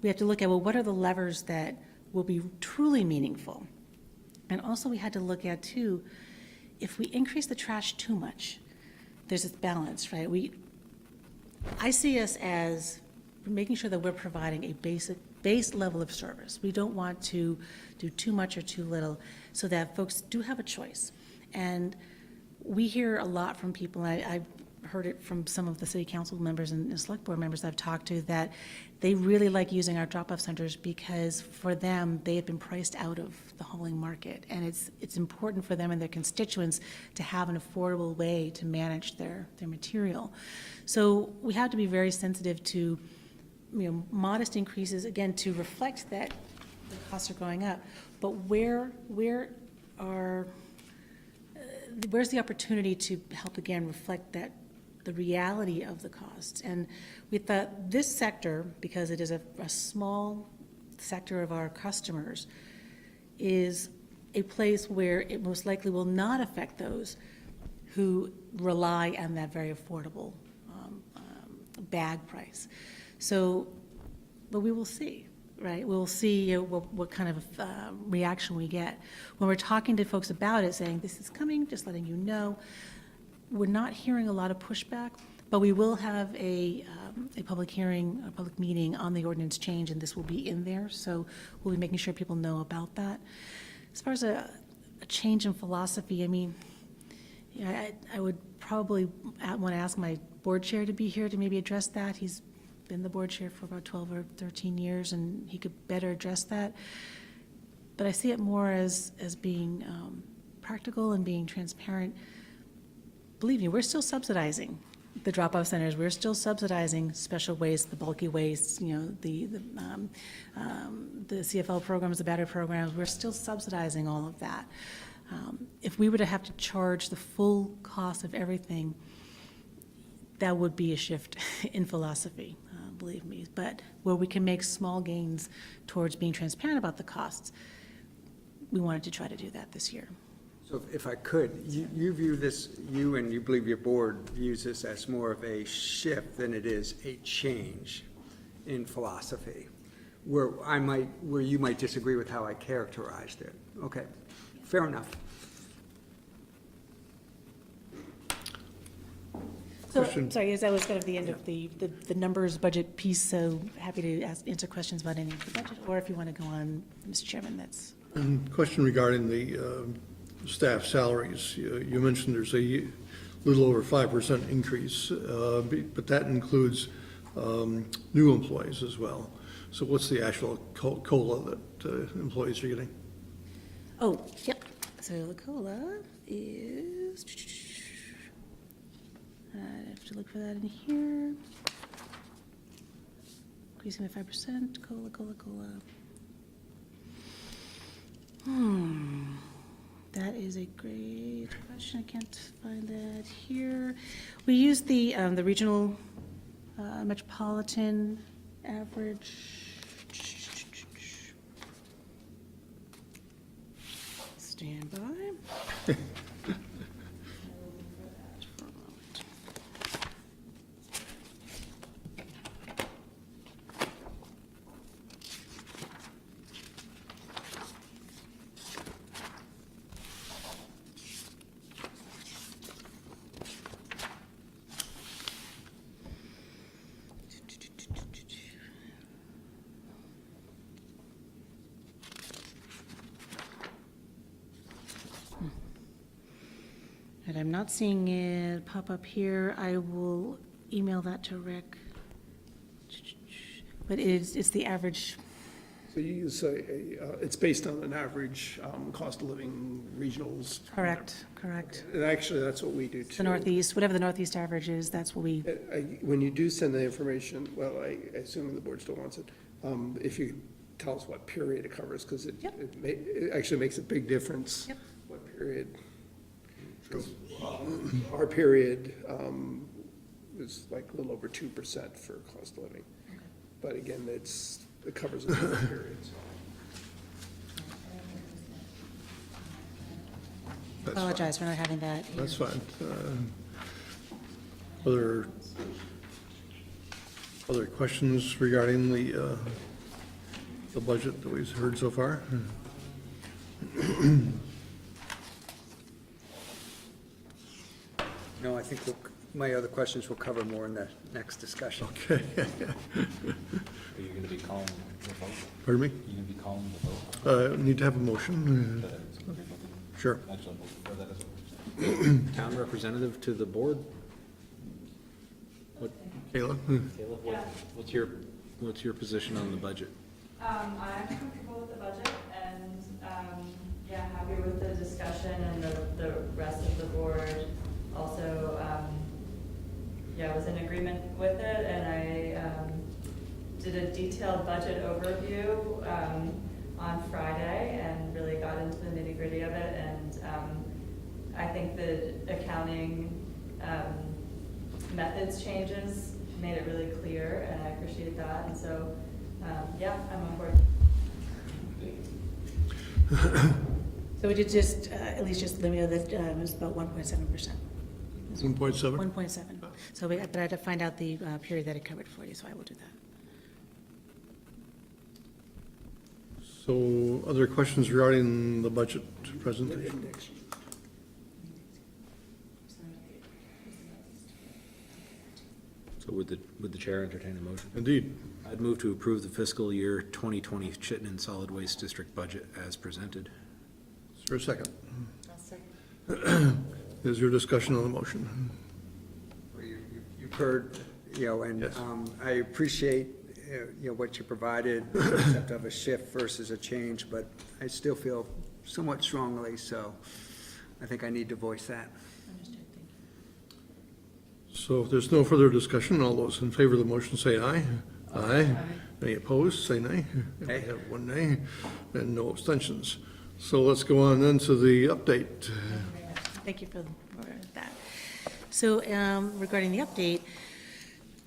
we have to look at, well, what are the levers that will be truly meaningful? And also we had to look at, too, if we increase the trash too much, there's this balance, right? I see us as making sure that we're providing a base level of service. We don't want to do too much or too little, so that folks do have a choice. And we hear a lot from people, and I've heard it from some of the city council members and select board members I've talked to, that they really like using our drop-off centers because for them, they have been priced out of the hauling market. And it's important for them and their constituents to have an affordable way to manage their material. So we have to be very sensitive to, modest increases, again, to reflect that the costs are going up. But where's the opportunity to help, again, reflect that, the reality of the costs? And we thought this sector, because it is a small sector of our customers, is a place where it most likely will not affect those who rely on that very affordable bag price. So, but we will see. Right, we'll see what kind of reaction we get. When we're talking to folks about it, saying, this is coming, just letting you know, we're not hearing a lot of pushback, but we will have a public hearing, a public meeting on the ordinance change, and this will be in there, so we'll be making sure people know about that. As far as a change in philosophy, I mean, I would probably want to ask my board chair to be here to maybe address that. He's been the board chair for about 12 or 13 years, and he could better address that. But I see it more as being practical and being transparent. Believe me, we're still subsidizing the drop-off centers. We're still subsidizing special waste, the bulky waste, the CFL programs, the battery programs. We're still subsidizing all of that. If we were to have to charge the full cost of everything, that would be a shift in philosophy, believe me. But where we can make small gains towards being transparent about the costs, we wanted to try to do that this year. So if I could, you view this, you and you believe your board views this as more of a shift than it is a change in philosophy, where you might disagree with how I characterized it. Okay, fair enough. So, Question. sorry, as that was kind of the end of the numbers budget piece, so happy to answer questions about any of the budget, or if you want to go on, Mr. Chairman, that's. And question regarding the staff salaries. You mentioned there's a little over 5% increase, but that includes new employees as well. So what's the actual COLA that employees are getting? Oh, yep. So the COLA is, I have to look for that in here. Increasing by 5%, COLA. That is a great question. I can't find that here. We use the regional metropolitan average. Stand by. And I'm not seeing it pop up here. I will email that to Rick. But it's the average. So you use it's based on an average cost of living regionals. Correct. And actually, that's what we do too. The Northeast, whatever the Northeast average is, that's what we, When you do send the information, well, I assume the board still wants it, if you tell us what period it covers, because it actually makes a big difference. Yep. What period. Our period is like a little over 2% for cost of living. But again, it covers a different period. apologize for not having that here. That's fine. Other questions regarding the budget that we've heard so far? No, I think my other questions will cover more in the next discussion. Okay. Are you going to be calling the vote? Pardon me? Are you going to be calling the vote? Need to have a motion? Sure. Actually, for that as well. Town representative to the board? Kayla? Caleb, what's your position on the budget? I'm comfortable with the budget and, yeah, happy with the discussion and the rest of the board also, yeah, was in agreement with it, and I, did a detailed budget overview, on Friday and really got into the nitty gritty of it, and, I think the accounting, methods changes made it really clear, and I appreciate that, and so, yeah, I'm on board. So we did just, at least just let me know that it was about 1.7%. 1.7? 1.7. So but I had to find out the period that it covered for you, so I will do that. So, other questions regarding the budget presentation? So would the chair entertain a motion? Indeed. I'd move to approve the fiscal year 2020 Chitin and Solid Waste District budget as presented. Is there a second? I'll second. Is there discussion on the motion? You've heard, and Yes. I appreciate, what you provided, the concept of a shift versus a change, but I still feel somewhat strongly, so I think I need to voice that. Understood, thank you. So if there's no further discussion, all those in favor of the motion say aye. Aye. Any opposed, say nay. We Nay. have one nay, and no abstentions. So let's go on then to the update. Thank you for that. So regarding the update,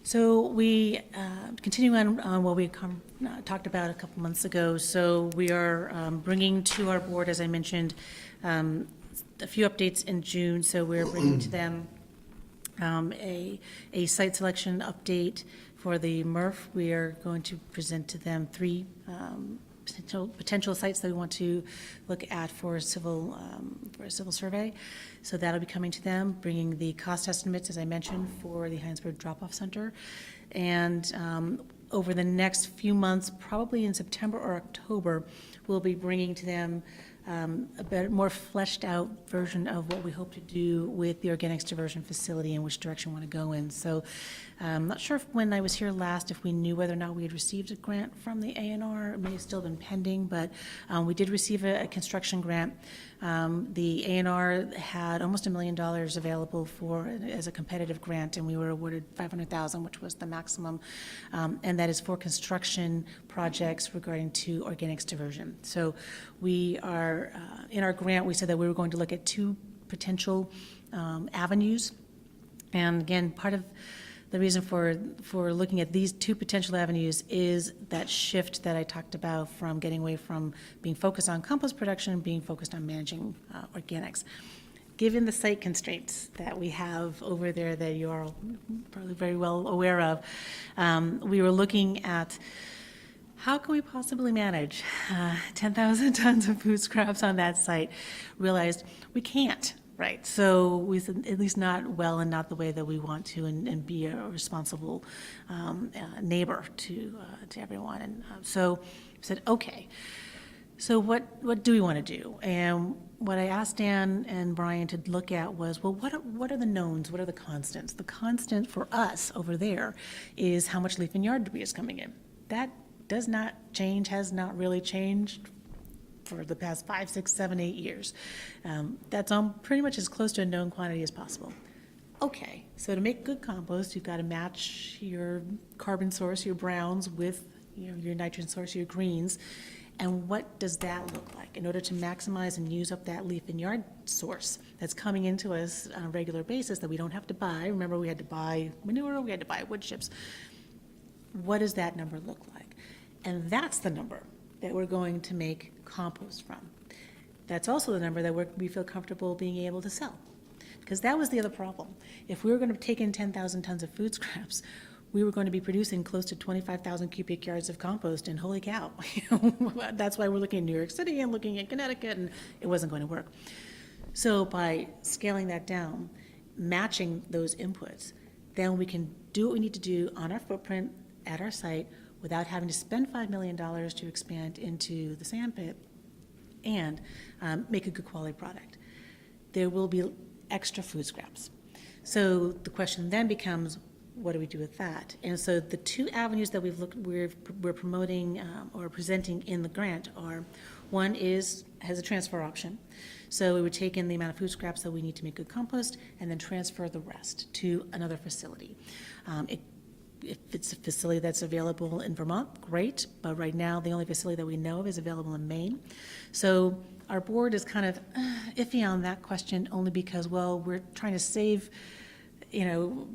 so we continue on what we talked about a couple months ago. So we are bringing to our board, as I mentioned, a few updates in June. So we're bringing to them a site selection update for the MRF. We are going to present to them 3 potential sites that we want to look at for a civil survey. So that'll be coming to them, bringing the cost estimates, as I mentioned, for the Heinsberg Drop-Off Center. And over the next few months, probably in September or October, we'll be bringing to them a better, more fleshed out version of what we hope to do with the organics diversion facility and which direction we want to go in. So I'm not sure if when I was here last, if we knew whether or not we had received a grant from the A&R. It may have still been pending, but we did receive a construction grant. The A&R had almost $1 million available as a competitive grant, and we were awarded $500,000, which was the maximum, and that is for construction projects regarding to organics diversion. So we are, in our grant, we said that we were going to look at 2 potential avenues. And again, part of the reason for looking at these 2 potential avenues is that shift that I talked about from getting away from being focused on compost production and being focused on managing organics. Given the site constraints that we have over there that you are probably very well aware of, we were looking at how can we possibly manage 10,000 tons of food scraps on that site? Realized we can't. Right, so we said at least not well and not the way that we want to, and be a responsible neighbor to everyone. And so we said, okay, so what do we want to do? And what I asked Dan and Brian to look at was, well, what are the knowns? What are the constants? The constant for us over there is how much leaf and yard debris is coming in. That does not change, has not really changed for the past 5, 6, 7, 8 years. That's on pretty much as close to a known quantity as possible. Okay, so to make good compost, you've got to match your carbon source, your browns, with your nitrogen source, your greens. And what does that look like in order to maximize and use up that leaf and yard source that's coming into us on a regular basis that we don't have to buy? Remember, we had to buy manure, we had to buy wood chips. What does that number look like? And that's the number that we're going to make compost from. That's also the number that we feel comfortable being able to sell. Because that was the other problem. If we were going to take in 10,000 tons of food scraps, we were going to be producing close to 25,000 cubic yards of compost, and holy cow. That's why we're looking at New York City and looking at Connecticut, and it wasn't going to work. So by scaling that down, matching those inputs, then we can do what we need to do on our footprint at our site without having to spend $5 million to expand into the sand pit, and make a good quality product. There will be extra food scraps. So the question then becomes, what do we do with that? And so the two avenues that we're promoting or presenting in the grant are, one has a transfer option. So we would take in the amount of food scraps that we need to make good compost and then transfer the rest to another facility. If it's a facility that's available in Vermont, great, but right now the only facility that we know of is available in Maine. So our board is kind of iffy on that question, only because, well, we're trying to save,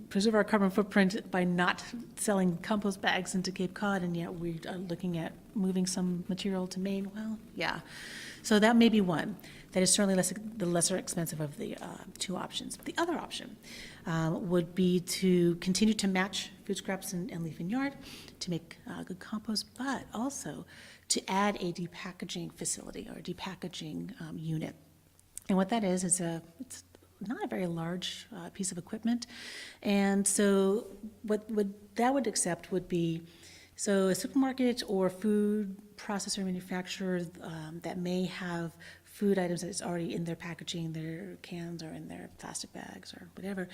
preserve our carbon footprint by not selling compost bags into Cape Cod, and yet we are looking at moving some material to Maine. Well, yeah. So that may be one. That is certainly the lesser expensive of the two options. The other option would be to continue to match food scraps and leaf and yard to make good compost, but also to add a depackaging facility or a depackaging unit. And what that is, it's not a very large piece of equipment. And so what that would accept would be, so a supermarket or food processor manufacturer that may have food items that's already in their packaging, their cans or in their plastic bags or whatever,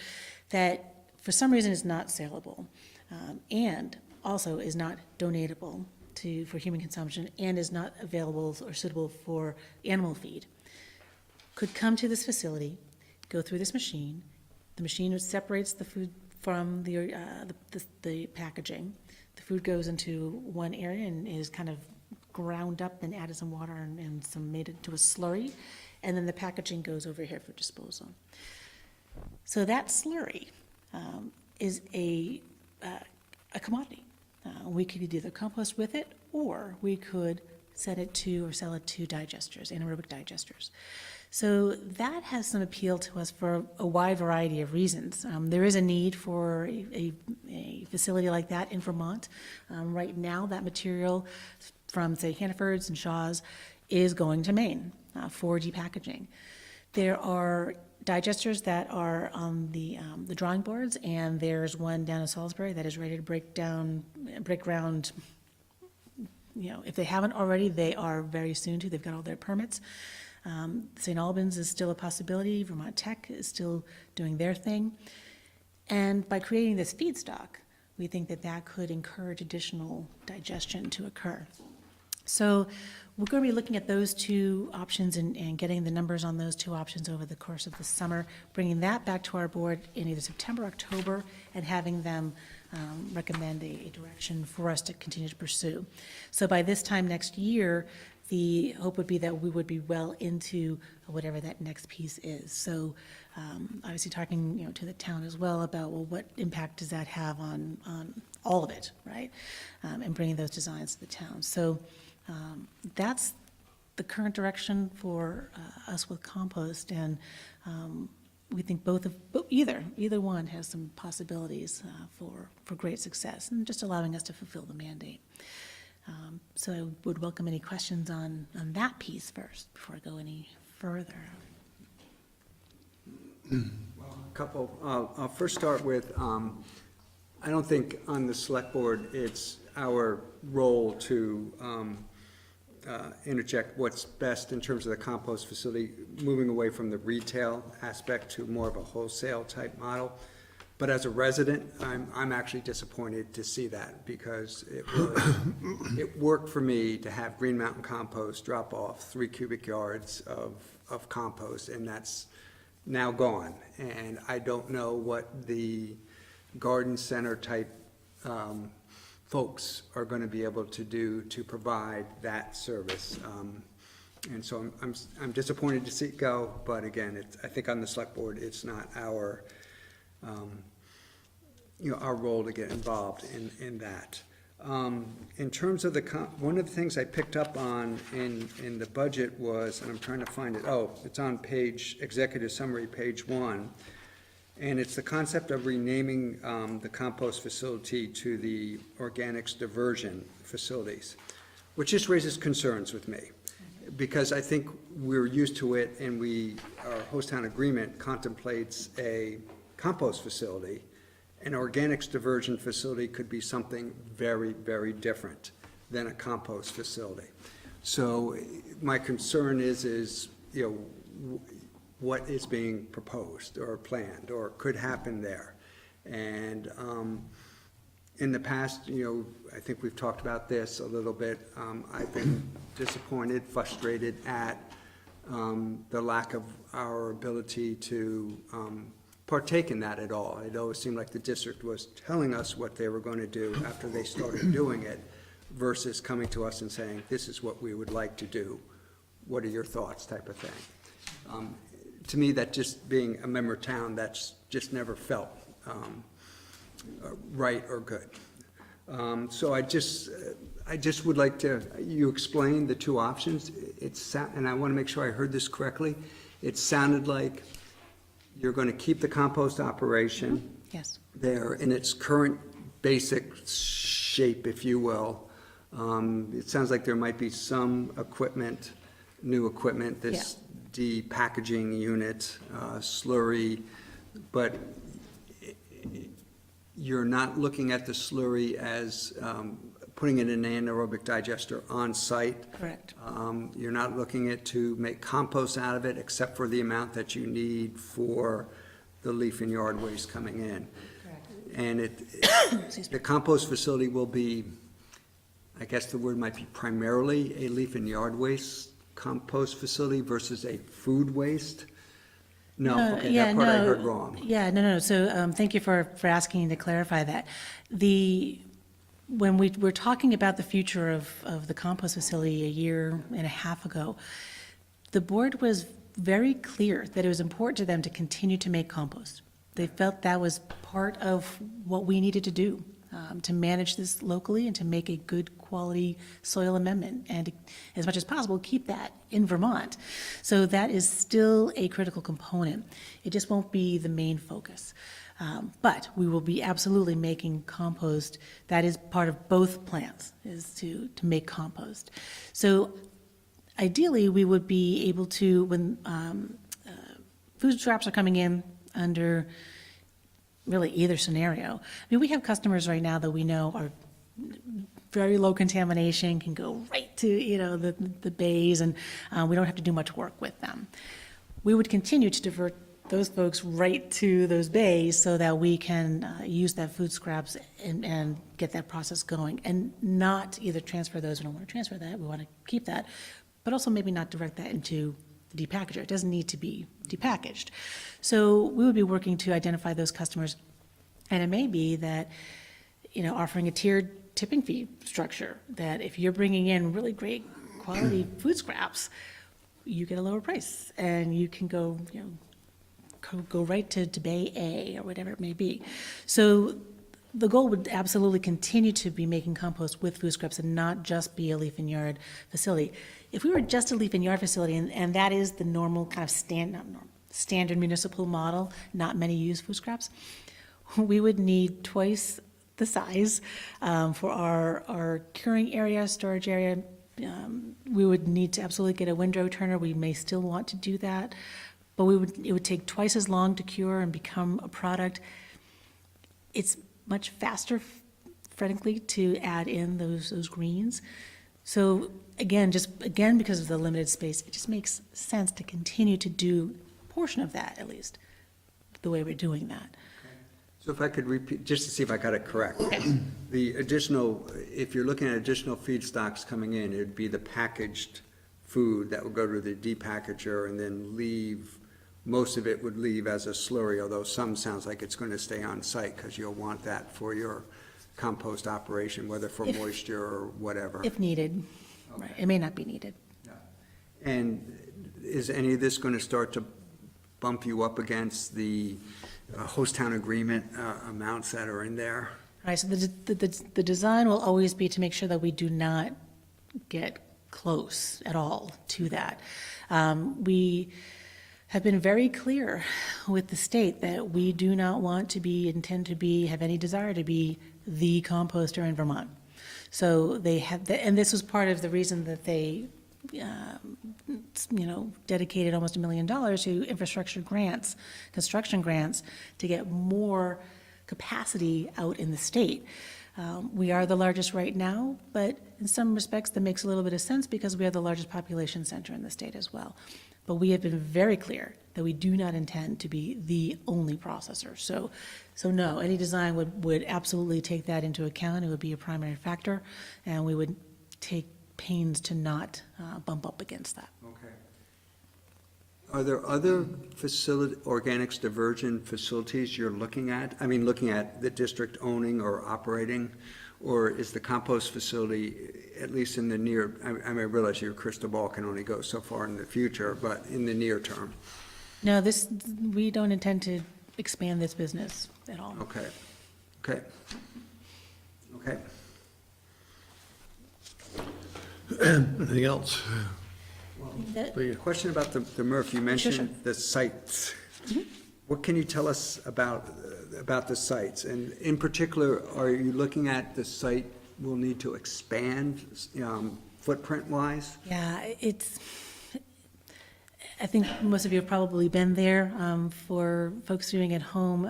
that for some reason is not saleable, and also is not donatable for human consumption, and is not available or suitable for animal feed, could come to this facility, go through this machine. The machine separates the food from the packaging. The food goes into one area and is kind of ground up and added some water and some made into a slurry, and then the packaging goes over here for disposal. So that slurry is a commodity. We could either compost with it, or we could send it to or sell it to digesters, anaerobic digesters. So that has some appeal to us for a wide variety of reasons. There is a need for a facility like that in Vermont. Right now, that material from, say, Hannaford's and Shaw's is going to Maine for depackaging. There are digesters that are on the drawing boards, and there's one down in Salisbury that is ready to break ground. If they haven't already, they are very soon to. They've got all their permits. St. Albans is still a possibility. Vermont Tech is still doing their thing. And by creating this feedstock, we think that could encourage additional digestion to occur. So we're going to be looking at those two options and getting the numbers on those two options over the course of the summer, bringing that back to our board in either September, October, and having them recommend a direction for us to continue to pursue. So by this time next year, the hope would be that we would be well into whatever that next piece is. So obviously talking to the town as well about, well, what impact does that have on all of it, right? And bringing those designs to the town. So that's the current direction for us with compost, and we think either one has some possibilities for great success, and just allowing us to fulfill the mandate. So I would welcome any questions on that piece first before I go any further. I'll first start with, I don't think on the select board it's our role to interject what's best in terms of the compost facility, moving away from the retail aspect to more of a wholesale type model. But as a resident, I'm actually disappointed to see that, because it worked for me to have Green Mountain Compost drop off 3 cubic yards of compost, and that's now gone. And I don't know what the garden center type folks are going to be able to do to provide that service. And so I'm disappointed to see it go, but again, I think on the select board, it's not our our role to get involved in that. In terms of one of the things I picked up on in the budget was, and I'm trying to find it, it's on executive summary, page 1, and it's the concept of renaming the compost facility to the organics diversion facilities, which just raises concerns with me, because I think we're used to it, and our host town agreement contemplates a compost facility. An organics diversion facility could be something very, very different than a compost facility. So my concern is what is being proposed or planned or could happen there. And in the past, I think we've talked about this a little bit. I've been disappointed, frustrated at the lack of our ability to partake in that at all. It always seemed like the district was telling us what they were going to do after they started doing it, versus coming to us and saying, this is what we would like to do. What are your thoughts, type of thing. To me, that just being a member town, that's just never felt right or good. So I just would like to, you explain the two options. And I want to make sure I heard this correctly. It sounded like you're going to keep the compost operation Yes. there in its current basic shape, if you will. It sounds like there might be some equipment, new equipment, this depackaging unit, slurry, but you're not looking at the slurry as putting it in an anaerobic digester on site. Correct. You're not looking at to make compost out of it, except for the amount that you need for the leaf and yard waste coming in. Correct. And the compost facility will be, I guess the word might be primarily a leaf and yard waste compost facility versus a food waste? No, okay, that part I heard wrong. Yeah, no. So thank you for asking to clarify that. When we're talking about the future of the compost facility a year and a half ago, the board was very clear that it was important to them to continue to make compost. They felt that was part of what we needed to do to manage this locally and to make a good quality soil amendment, and as much as possible, keep that in Vermont. So that is still a critical component. It just won't be the main focus. But we will be absolutely making compost. That is part of both plans, is to make compost. So ideally, we would be able to, when food scraps are coming in under really either scenario. I mean, we have customers right now that we know are very low contamination, can go right to, the bays, and we don't have to do much work with them. We would continue to divert those folks right to those bays so that we can use that food scraps and get that process going, and not either transfer those, we don't want to transfer that, we want to keep that, but also maybe not direct that into the depackager. It doesn't need to be depackaged. So we would be working to identify those customers, and it may be that, offering a tiered tipping fee structure, that if you're bringing in really great quality food scraps, you get a lower price, and you can go right to Bay A or whatever it may be. So the goal would absolutely continue to be making compost with food scraps and not just be a leaf and yard facility. If we were just a leaf and yard facility, and that is the normal kind of standard municipal model, not many use food scraps, we would need twice the size for our curing area, storage area. We would need to absolutely get a windrow turner. We may still want to do that, but it would take twice as long to cure and become a product. It's much faster, frankly, to add in those greens. So again, because of the limited space, it just makes sense to continue to do a portion of that, at least, the way we're doing that. So if I could repeat, just to see if I got it correct. The additional, if you're looking at additional feedstocks coming in, it'd be the packaged food that would go to the depackager and then most of it would leave as a slurry, although some sounds like it's going to stay on site because you'll want that for your compost operation, whether for moisture or whatever. If needed. Okay. Right. It may not be needed. Yeah. And is any of this going to start to bump you up against the host town agreement amounts that are in there? All right, so the design will always be to make sure that we do not get close at all to that. We have been very clear with the state that we do not want to have any desire to be the composter in Vermont. So they have, and this was part of the reason that they, dedicated almost $1 million to infrastructure grants, construction grants, to get more capacity out in the state. We are the largest right now, but in some respects that makes a little bit of sense because we are the largest population center in the state as well. But we have been very clear that we do not intend to be the only processor. So no, any design would absolutely take that into account. It would be a primary factor, and we would take pains to not bump up against that. Okay. Are there other organics diversion facilities you're looking at? I mean, looking at the district owning or operating? Or is the compost facility, at least in the near, I realize your crystal ball can only go so far in the future, but in the near term? No, we don't intend to expand this business at all. Okay, okay, okay. Anything else? That- The- Question about the MRF, you mentioned the sites. What can you tell us about the sites? And in particular, are you looking at the site will need to expand footprint-wise? Yeah, I think most of you have probably been there. For folks viewing at home,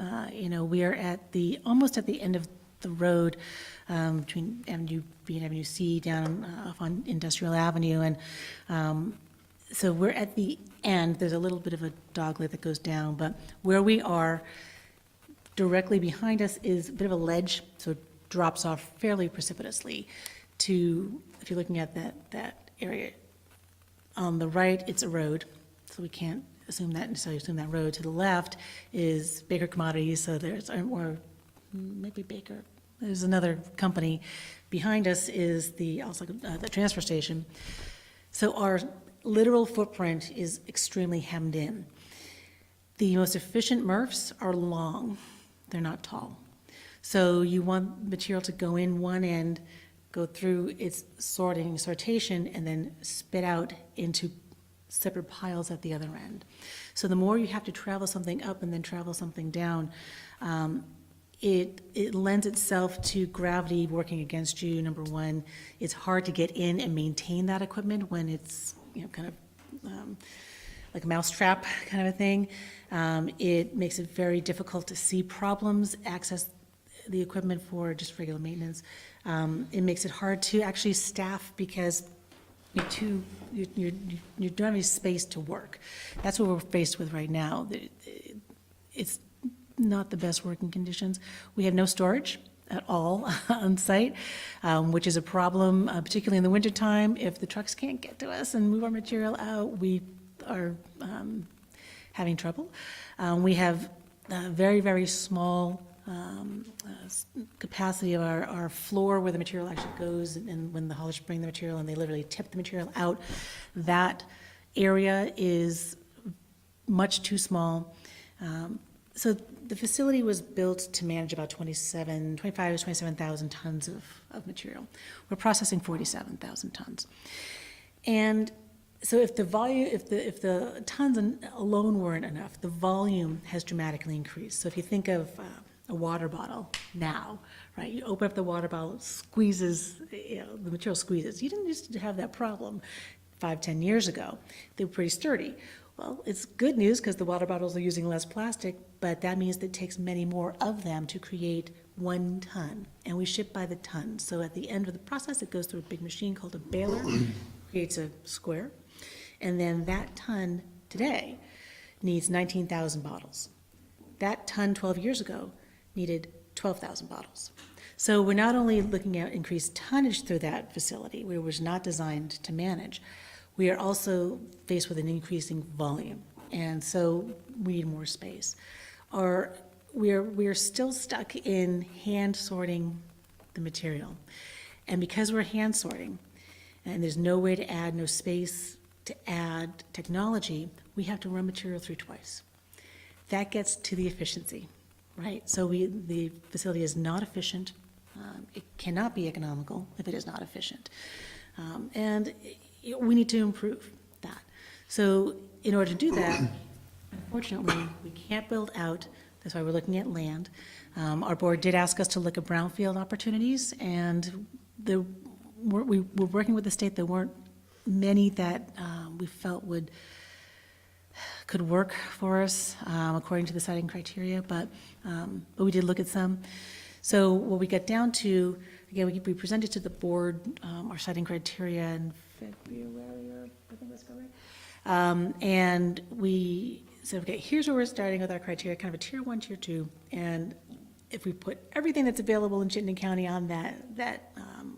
we are almost at the end of the road between Avenue B and Avenue C down off on Industrial Avenue. And so we're at the end. There's a little bit of a dogleg that goes down, but where we are, directly behind us is a bit of a ledge, so it drops off fairly precipitously to, if you're looking at that area. On the right, it's a road, so we can't necessarily assume that road. To the left is Baker Commodities, so or maybe Baker. There's another company. Behind us is the transfer station. So our literal footprint is extremely hemmed in. The most efficient MRFs are long, they're not tall. So you want material to go in one end, go through its sortation, and then spit out into separate piles at the other end. So the more you have to travel something up and then travel something down, it lends itself to gravity working against you, number one. It's hard to get in and maintain that equipment when it's kind of like a mousetrap kind of a thing. It makes it very difficult to see problems, access the equipment for just regular maintenance. It makes it hard to actually staff because you don't have any space to work. That's what we're faced with right now. It's not the best working conditions. We have no storage at all on site, which is a problem, particularly in the wintertime. If the trucks can't get to us and move our material out, we are having trouble. We have a very, very small capacity of our floor where the material actually goes, and when the haulers bring the material and they literally tip the material out, that area is much too small. So the facility was built to manage about 25 to 27,000 tons of material. We're processing 47,000 tons. And so if the tons alone weren't enough, the volume has dramatically increased. So if you think of a water bottle now, right? You open up the water bottle, it squeezes, the material squeezes. You didn't used to have that problem 5-10 years ago. They were pretty sturdy. Well, it's good news because the water bottles are using less plastic, but that means that it takes many more of them to create 1 ton, and we ship by the ton. So at the end of the process, it goes through a big machine called a baler, creates a square, and then that ton today needs 19,000 bottles. That ton 12 years ago needed 12,000 bottles. So we're not only looking at increased tonnage through that facility, where it was not designed to manage, we are also faced with an increasing volume, and so we need more space. We are still stuck in hand sorting the material, and because we're hand sorting, and there's no way to add, no space to add technology, we have to run material through twice. That gets to the efficiency, right? So the facility is not efficient. It cannot be economical if it is not efficient, and we need to improve that. So in order to do that, unfortunately, we can't build out. That's why we're looking at land. Our board did ask us to look at brownfield opportunities, and we were working with the state. There weren't many that we felt could work for us according to the siting criteria, but we did look at some. So what we got down to, again, we presented to the board our siting criteria in February, or I think that's correct. And we said, okay, here's where we're starting with our criteria, kind of a tier 1, tier 2, and if we put everything that's available in Chittenden County on that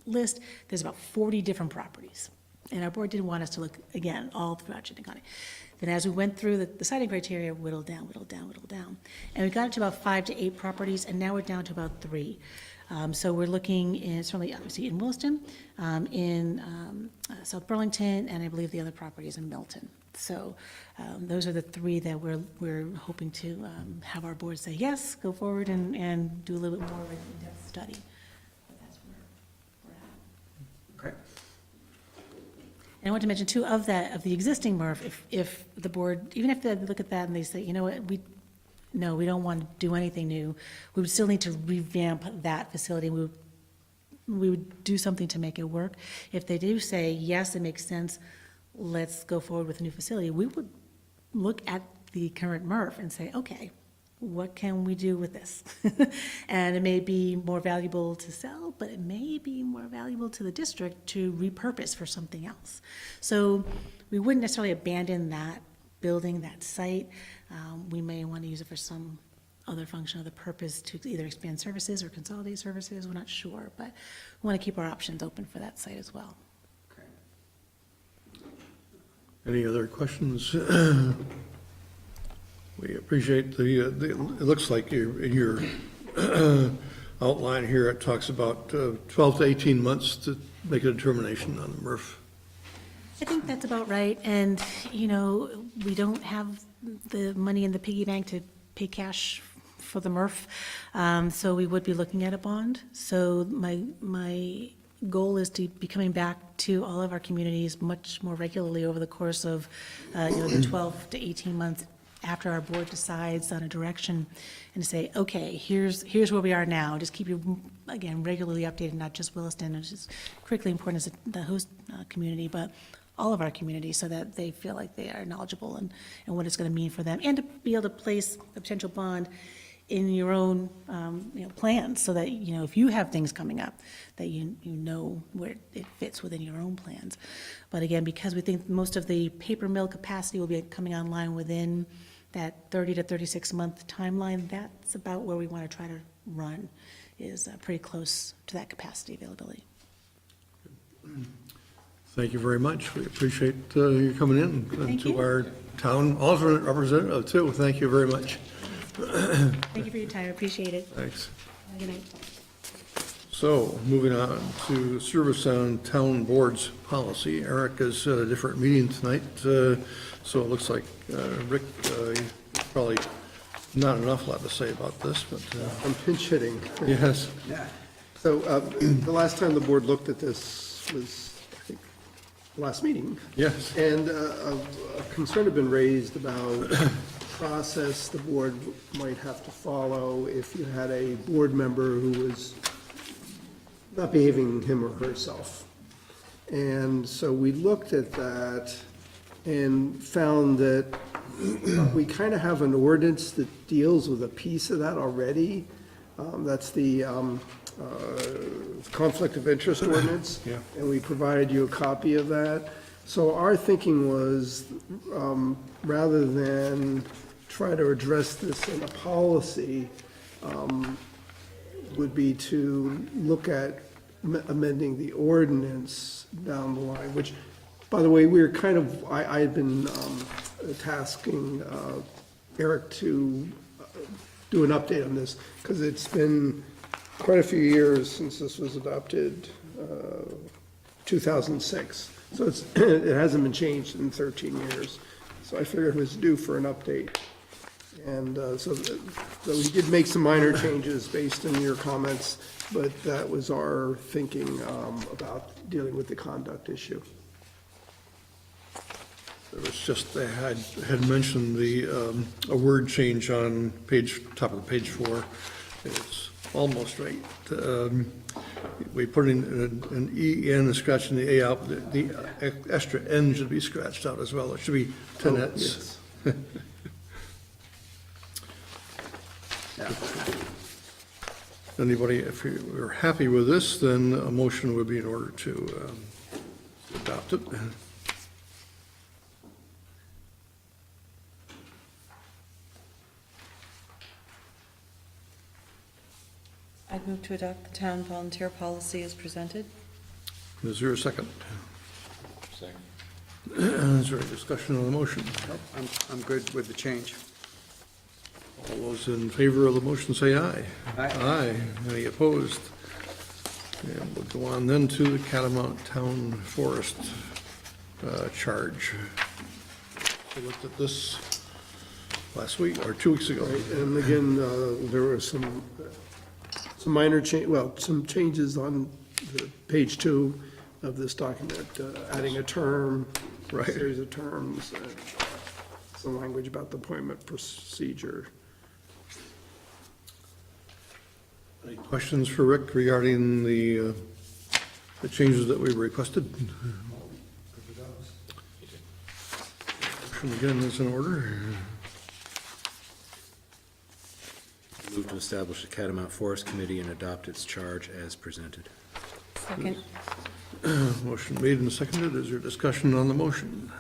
list, there's about 40 different properties. And our board didn't want us to look, again, all throughout Chittenden County. Then as we went through the citing criteria, whittled down, whittled down, whittled down. And we got it to about 5 to 8 properties, and now we're down to about 3. So we're looking in, certainly obviously in Williston, in South Burlington, and I believe the other property is in Milton. So those are the 3 that we're hoping to have our board say, yes, go forward and do a little bit more of an in-depth study. But that's where we're at. Okay. And I want to mention too, of the existing MRF, if the board, even if they look at that and they say, you know what, we don't want to do anything new, we would still need to revamp that facility. We would do something to make it work. If they do say, yes, it makes sense, let's go forward with a new facility, we would look at the current MRF and say, okay, what can we do with this? And it may be more valuable to sell, but it may be more valuable to the district to repurpose for something else. So we wouldn't necessarily abandon that building, that site. We may want to use it for some other function, other purpose, to either expand services or consolidate services, we're not sure, but we want to keep our options open for that site as well. Any other questions? We appreciate it looks like in your outline here, it talks about 12 to 18 months to make a determination on the MRF. I think that's about right, and, we don't have the money in the piggy bank to pay cash for the MRF, so we would be looking at a bond. So my goal is to be coming back to all of our communities much more regularly over the course of, the 12 to 18 months after our board decides on a direction, and say, okay, here's where we are now. Just keep you, again, regularly updated, not just Williston, which is critically important as the host community, but all of our communities, so that they feel like they are knowledgeable and what it's going to mean for them, and to be able to place a potential bond in your own plans, so that if you have things coming up, that you know where it fits within your own plans. But again, because we think most of the paper mill capacity will be coming online within that 30 to 36 month timeline, that's about where we want to try to run, is pretty close to that capacity availability. Thank you very much. We appreciate you coming in Thank to you. our town alternate representative too. Thank you very much. Thank you for your time, I appreciate it. Thanks. Good night. So, moving on to service on town boards policy. Eric is at a different meeting tonight, so it looks like, Rick, probably not an awful lot to say about this, but, I'm pinch hitting. yes. Yeah. So the last time the board looked at this was, I think, last meeting. Yes. And a concern had been raised about process the board might have to follow if you had a board member who was not behaving him or herself. And so we looked at that and found that we kind of have an ordinance that deals with a piece of that already. That's the conflict of interest ordinance. Yeah. And we provided you a copy of that. So our thinking was, rather than try to address this in a policy, would be to look at amending the ordinance down the line, which, by the way, we're kind of, I had been tasking Eric to do an update on this, because it's been quite a few years since this was adopted, 2006. So it hasn't been changed in 13 years. So I figured it was due for an update. And so we did make some minor changes based on your comments, but that was our thinking about dealing with the conduct issue. It was just, they had mentioned a word change on top of page 4. It's almost right. We put in an E in and scratching the A out, the extra N should be scratched out as well. It should be tenettes. Yes. Anybody, if you're happy with this, then a motion would be in order to adopt it. Move to adopt the town volunteer policy as presented. Is there a second? Second. Is there a discussion on the motion? Nope, I'm good with the change. All those in favor of the motion say aye. Aye. Aye. Any opposed? And we'll go on then to the Catamount Town Forest charge. We looked at this last week, or 2 weeks ago. Right, and again, there were some minor some changes on the page 2 of this document, adding a term, a series of terms, and some language about the appointment procedure. Any questions for Rick regarding the changes that we requested? Motion again is in order. Move to establish a Catamount Forest Committee and adopt its charge as presented. Second. Motion made and seconded. Is there discussion on the motion?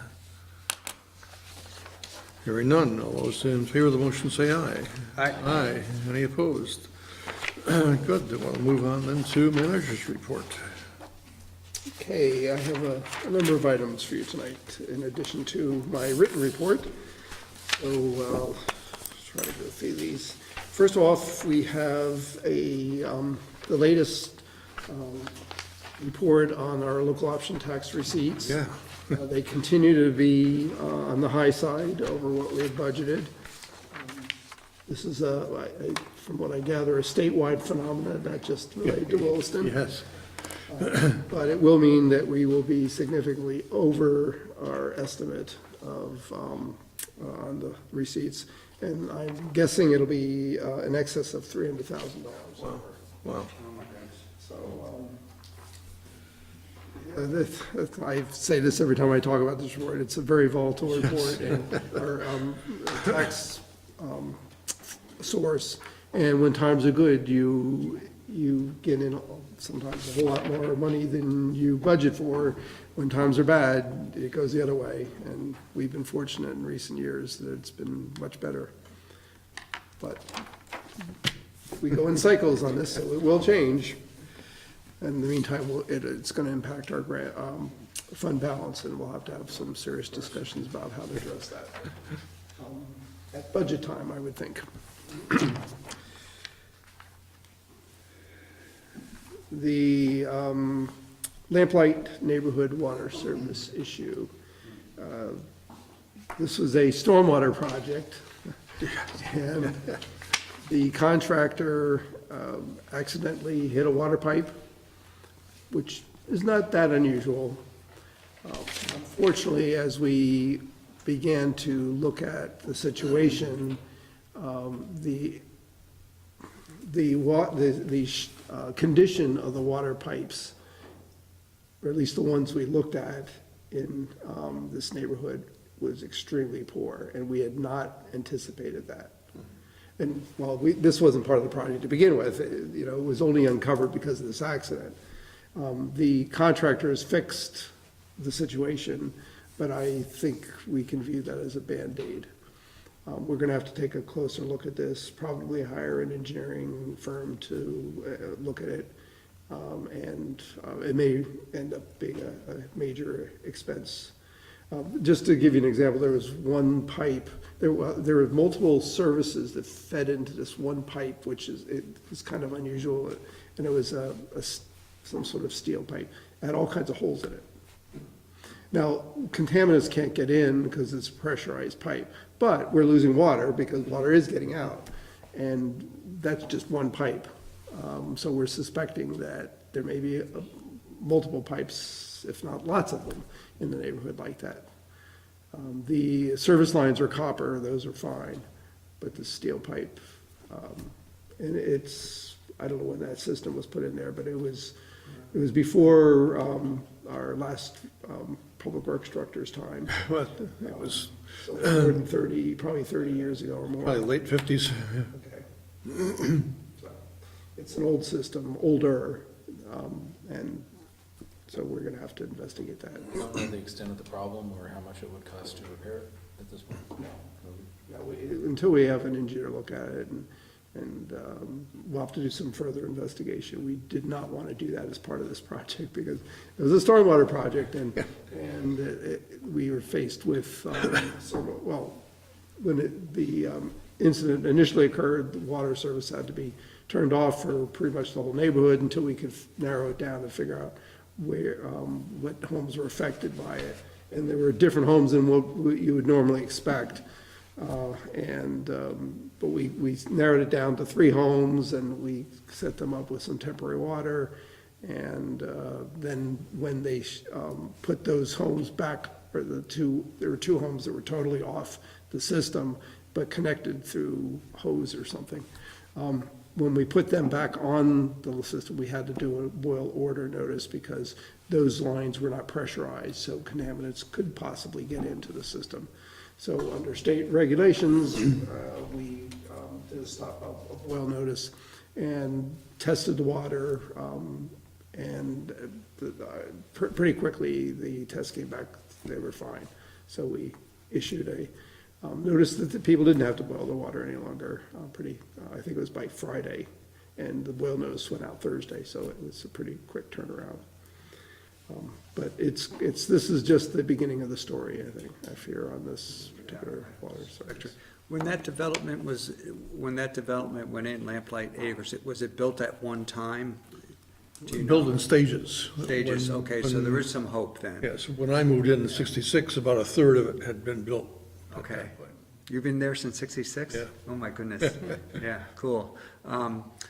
Hearing none. All those in favor of the motion say aye. Aye. Aye. Any opposed? Good. Then we'll move on then to manager's report. Okay, I have a number of items for you tonight, in addition to my written report. So I'll try to go through these. First off, we have the latest report on our local option tax receipts. Yeah. They continue to be on the high side over what we had budgeted. This is, from what I gather, a statewide phenomenon, not just related to Williston. Yes. But it will mean that we will be significantly over our estimate of, on the receipts. And I'm guessing it'll be in excess of $300,000. Wow. So, I say this every time I talk about this report, it's a very volatile report, and our tax source, and when times are good, you get in sometimes a whole lot more money than you budget for. When times are bad, it goes the other way, and we've been fortunate in recent years that it's been much better. But we go in cycles on this, so it will change. In the meantime, it's gonna impact our grant, fund balance, and we'll have to have some serious discussions about how to address that. At budget time, I would think. The Lamplight neighborhood water service issue. This was a stormwater project, and the contractor accidentally hit a water pipe, which is not that unusual. Unfortunately, as we began to look at the situation, the condition of the water pipes, or at least the ones we looked at in this neighborhood, was extremely poor, and we had not anticipated that. And while this wasn't part of the project to begin with, it was only uncovered because of this accident. The contractors fixed the situation, but I think we can view that as a Band-Aid. We're gonna have to take a closer look at this, probably hire an engineering firm to look at it. And it may end up being a major expense. Just to give you an example, there was one pipe, there were multiple services that fed into this one pipe, which is kind of unusual, and it was some sort of steel pipe. It had all kinds of holes in it. Now, contaminants can't get in because it's a pressurized pipe, but we're losing water because water is getting out, and that's just one pipe. So we're suspecting that there may be multiple pipes, if not lots of them, in the neighborhood like that. The service lines are copper, those are fine, but the steel pipe, and I don't know when that system was put in there, but it was before our last public works director's time. Well, it was So more than 30, probably 30 years ago or more. probably late 50s. Okay. So, it's an old system, older, and so we're gonna have to investigate that. Don't know the extent of the problem or how much it would cost to repair it at this point? Until we have an engineer look at it, And we'll have to do some further investigation. We did not want to do that as part of this project because it was a stormwater project and we were faced with, when the incident initially occurred, the water service had to be turned off for pretty much the whole neighborhood until we could narrow it down and figure out where, what homes were affected by it. And there were different homes than what you would normally expect. But we narrowed it down to 3 homes and we set them up with some temporary water. And then when they put those homes back, or there were 2 homes that were totally off the system, but connected through hose or something. When we put them back on the system, we had to do a boil order notice because those lines were not pressurized, so contaminants could possibly get into the system. So under state regulations, we did a boil notice and tested the water, and pretty quickly the test came back, they were fine. So we issued a notice that the people didn't have to boil the water any longer, I think it was by Friday, and the boil notice went out Thursday, so it was a pretty quick turnaround. But this is just the beginning of the story, I fear, on this particular water service. When that development went in, Lamplight Acres, was it built at one time? Do you know? Built in stages. Stages, okay, so When- there is some hope then. Yes, when I moved in '66, about a third of it had been built. at Okay. that point. You've been there since '66? Yeah. Oh, my goodness. Yeah, cool.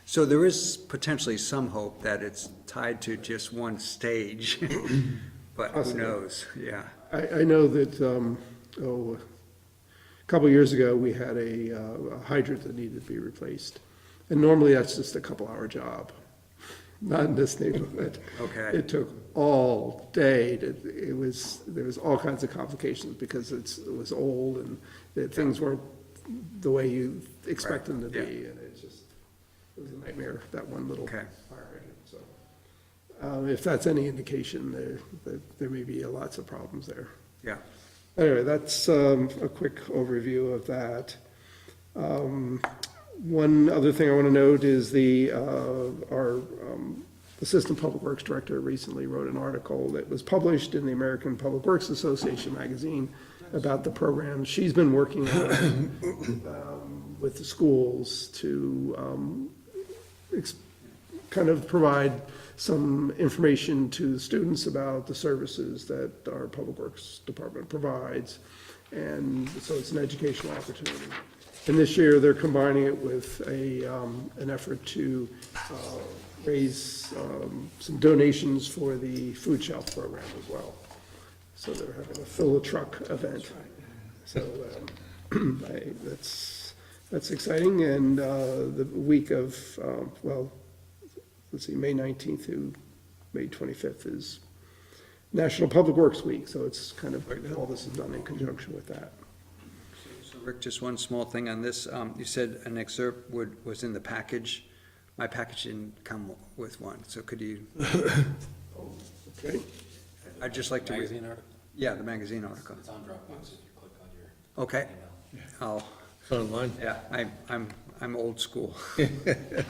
So there is potentially some hope that it's tied to just one stage, but who Possibly. knows? Yeah. I know that, a couple of years ago, we had a hydrant that needed to be replaced. And normally that's just a couple-hour job, not in this neighborhood. Okay. It took all day. There was all kinds of complications because it was old and things weren't the way you expect them to be. Yeah. And it was a nightmare, that one little Okay. fire hydrant, so. If that's any indication, there may be lots of problems there. Yeah. Anyway, that's a quick overview of that. One other thing I want to note is our Assistant Public Works Director recently wrote an article that was published in the American Public Works Association magazine about the program she's been working on with the schools to kind of provide some information to the students about the services that our Public Works Department provides. And so it's an educational opportunity. And this year, they're combining it with an effort to raise some donations for the food shelf program as well. So they're having a fill a truck event. So that's exciting. And the week of, May 19th through May 25th is National Public Works Week. So it's kind of, all this is done in conjunction with that. So Rick, just one small thing on this. You said an excerpt was in the package. My package didn't come with one, so could you? Okay. I'd just like to. Magazine article? Yeah, the magazine article. It's on Dropbox if you click on your Okay. email. It's online. Yeah, I'm old school. I'm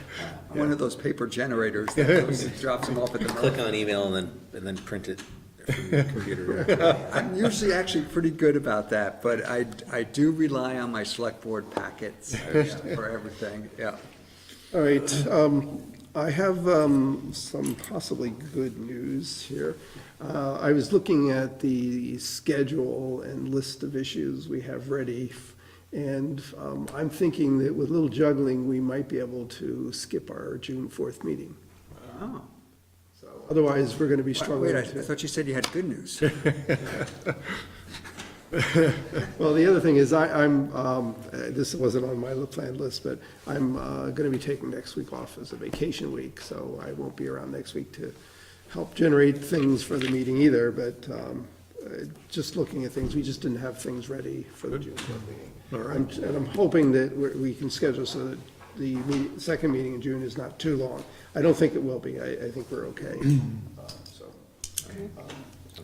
one of those paper generators that drops them off at the Click on email and then print it from your computer. I'm usually actually pretty good about that, but I do rely on my select board packets for everything, yeah. All right, I have some possibly good news here. I was looking at the schedule and list of issues we have ready, and I'm thinking that with a little juggling, we might be able to skip our June 4th meeting. Oh. So otherwise, we're going to be Wait, struggling. I thought you said you had good news. Well, the other thing is this wasn't on my planned list, but I'm going to be taking next week off as a vacation week, so I won't be around next week to help generate things for the meeting either, but just looking at things, we just didn't have things ready for the June 4th meeting. All right. And I'm hoping that we can schedule so that the second meeting in June is not too long. I don't think it will be. I think we're okay.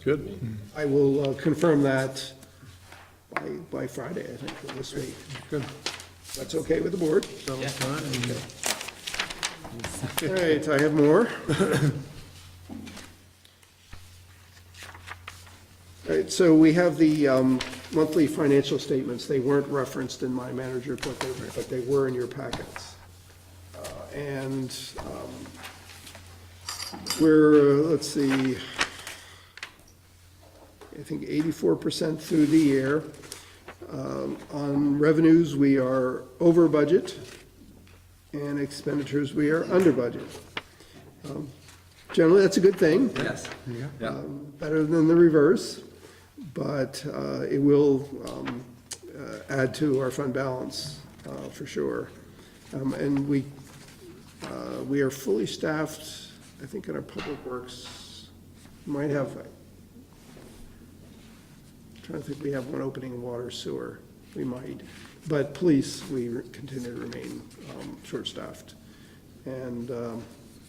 Good. I will confirm that by Friday, I think, for this week. Good. That's okay with the board? Sounds Yeah. fine. All right, I have more. All right, so we have the monthly financial statements. They weren't referenced in my manager report, but they were in your packets. And we're, let's see, I think 84% through the year. On revenues, we are over budget, and expenditures, we are under budget. Generally, that's a good thing. Yes. Yeah. Better than the reverse, but it will add to our fund balance for sure. And we are fully staffed, I think, in our public works. Might have, I'm trying to think, we have one opening in water sewer, we might. But police, we continue to remain short-staffed. And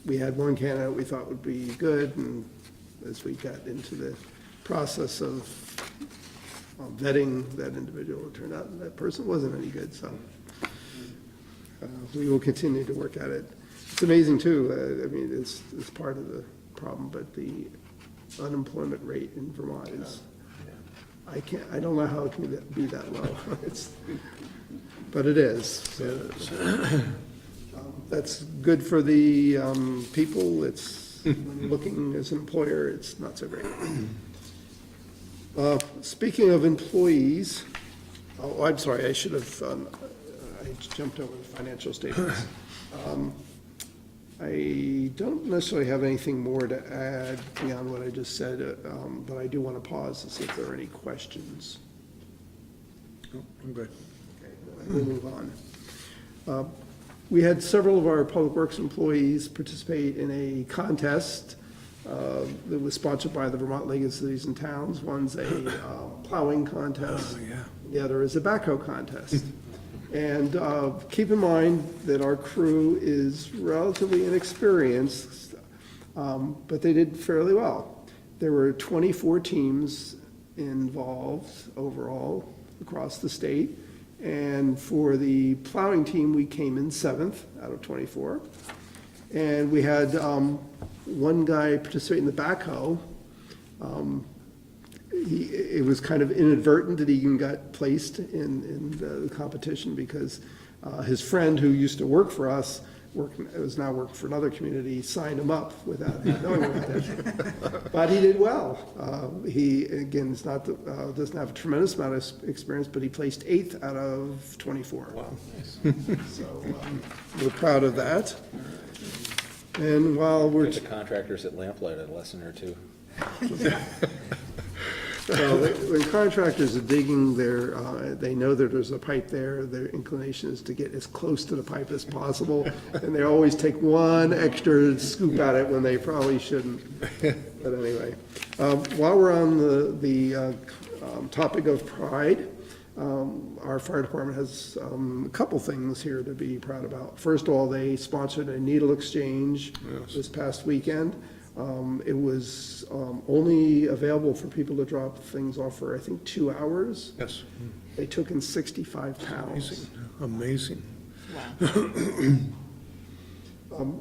we had one candidate we thought would be good, and as we got into the process of vetting that individual, it turned out that person wasn't any good, so we will continue to work at it. It's amazing, too, I mean, it's part of the problem, but the unemployment rate in Vermont is, I don't know how it can be that low. But it is. So, that's good for the people. It's, when you're looking as an employer, it's not so great. Speaking of employees, oh, I'm sorry, I should have, I jumped over the financial statements. I don't necessarily have anything more to add beyond what I just said, but I do want to pause to see if there are any questions. Oh, I'm good. Okay, we'll move on. We had several of our Public Works employees participate in a contest that was sponsored by the Vermont League of Cities and Towns. One's a plowing contest. The other is a backhoe contest. And keep in mind that our crew is relatively inexperienced, but they did fairly well. There were 24 teams involved overall across the state. And for the plowing team, we came in 7th out of 24. And we had one guy participate in the backhoe. It was kind of inadvertent that he even got placed in the competition because his friend who used to work for us, was now working for another community, signed him up without knowing about it. But he did well. He, again, is not, doesn't have a tremendous amount of experience, but he placed 8th out of 24. Wow. So we're proud of that. And while we're... The contractors at Lamplight a lesson or two. Well, when contractors are digging, they know that there's a pipe there, their inclination is to get as close to the pipe as possible, and they always take one extra scoop at it when they probably shouldn't. But anyway, while we're on the topic of pride, our fire department has a couple things here to be proud about. First of all, they sponsored a needle exchange this past weekend. It was only available for people to drop things off for, I think, 2 hours. Yes. They took in 65 pounds. Amazing.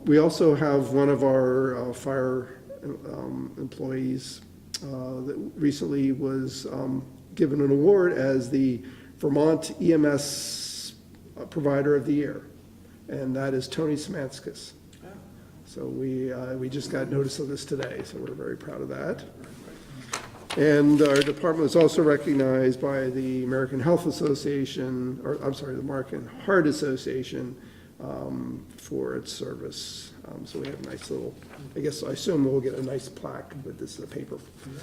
We also have one of our fire employees that recently was given an award as the Vermont EMS Provider of the Year, and that is Tony Samanskas. So we just got notice of this today, so we're very proud of that. And our department was also recognized by the American Health Association, or I'm sorry, the American Heart Association for its service. So we have a nice little, I guess, I assume we'll get a nice plaque, but this is a paper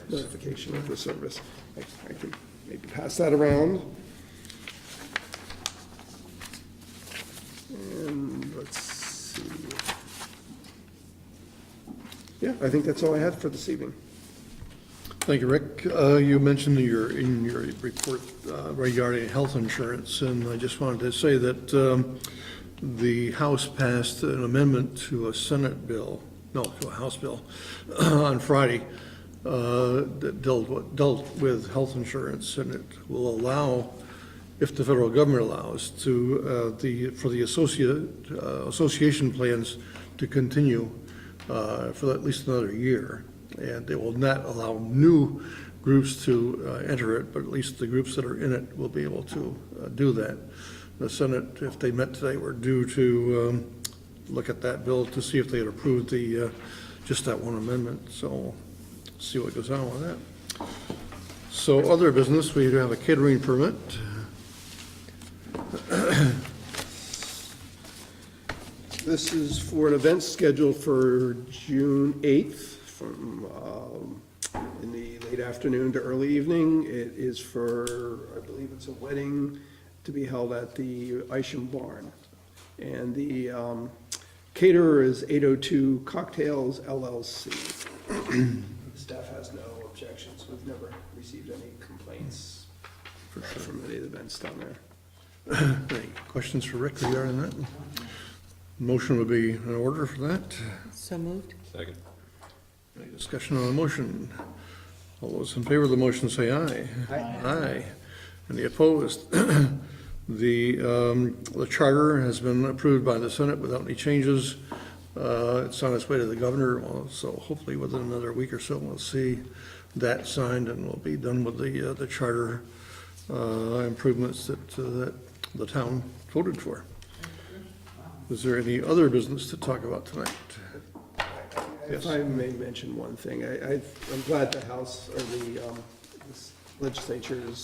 notification of the service. I can maybe pass that around. And let's see. Yeah, I think that's all I had for this evening. Thank you, Rick. You mentioned in your report regarding health insurance, and I just wanted to say that the House passed an amendment to a Senate bill, no, to a House bill, on Friday that dealt with health insurance, and it will allow if the federal government allows, to, for the association plans to continue for at least another year. And they will not allow new groups to enter it, but at least the groups that are in it will be able to do that. The Senate, if they met today, were due to look at that bill to see if they had approved the, just that one amendment. So see what goes on with that. So other business, we do have a catering permit. This is for an event scheduled for June 8th from, in the late afternoon to early evening. It is for, I believe it's a wedding to be held at the Isham Barn. And the caterer is 802 Cocktails LLC. The staff has no objections. We've never received any complaints from any of the events down there. Any questions for Rick regarding that? Motion would be in order for that. So moved? Second. Any discussion on the motion? All those in favor of the motion say aye. Aye. Any opposed? The charter has been approved by the Senate without any changes. It's on its way to the governor, so hopefully within another week or so, we'll see that signed and we'll be done with the charter improvements that the town voted for. Is there any other business to talk about tonight? If I may mention one thing, I'm glad the House, or the legislature is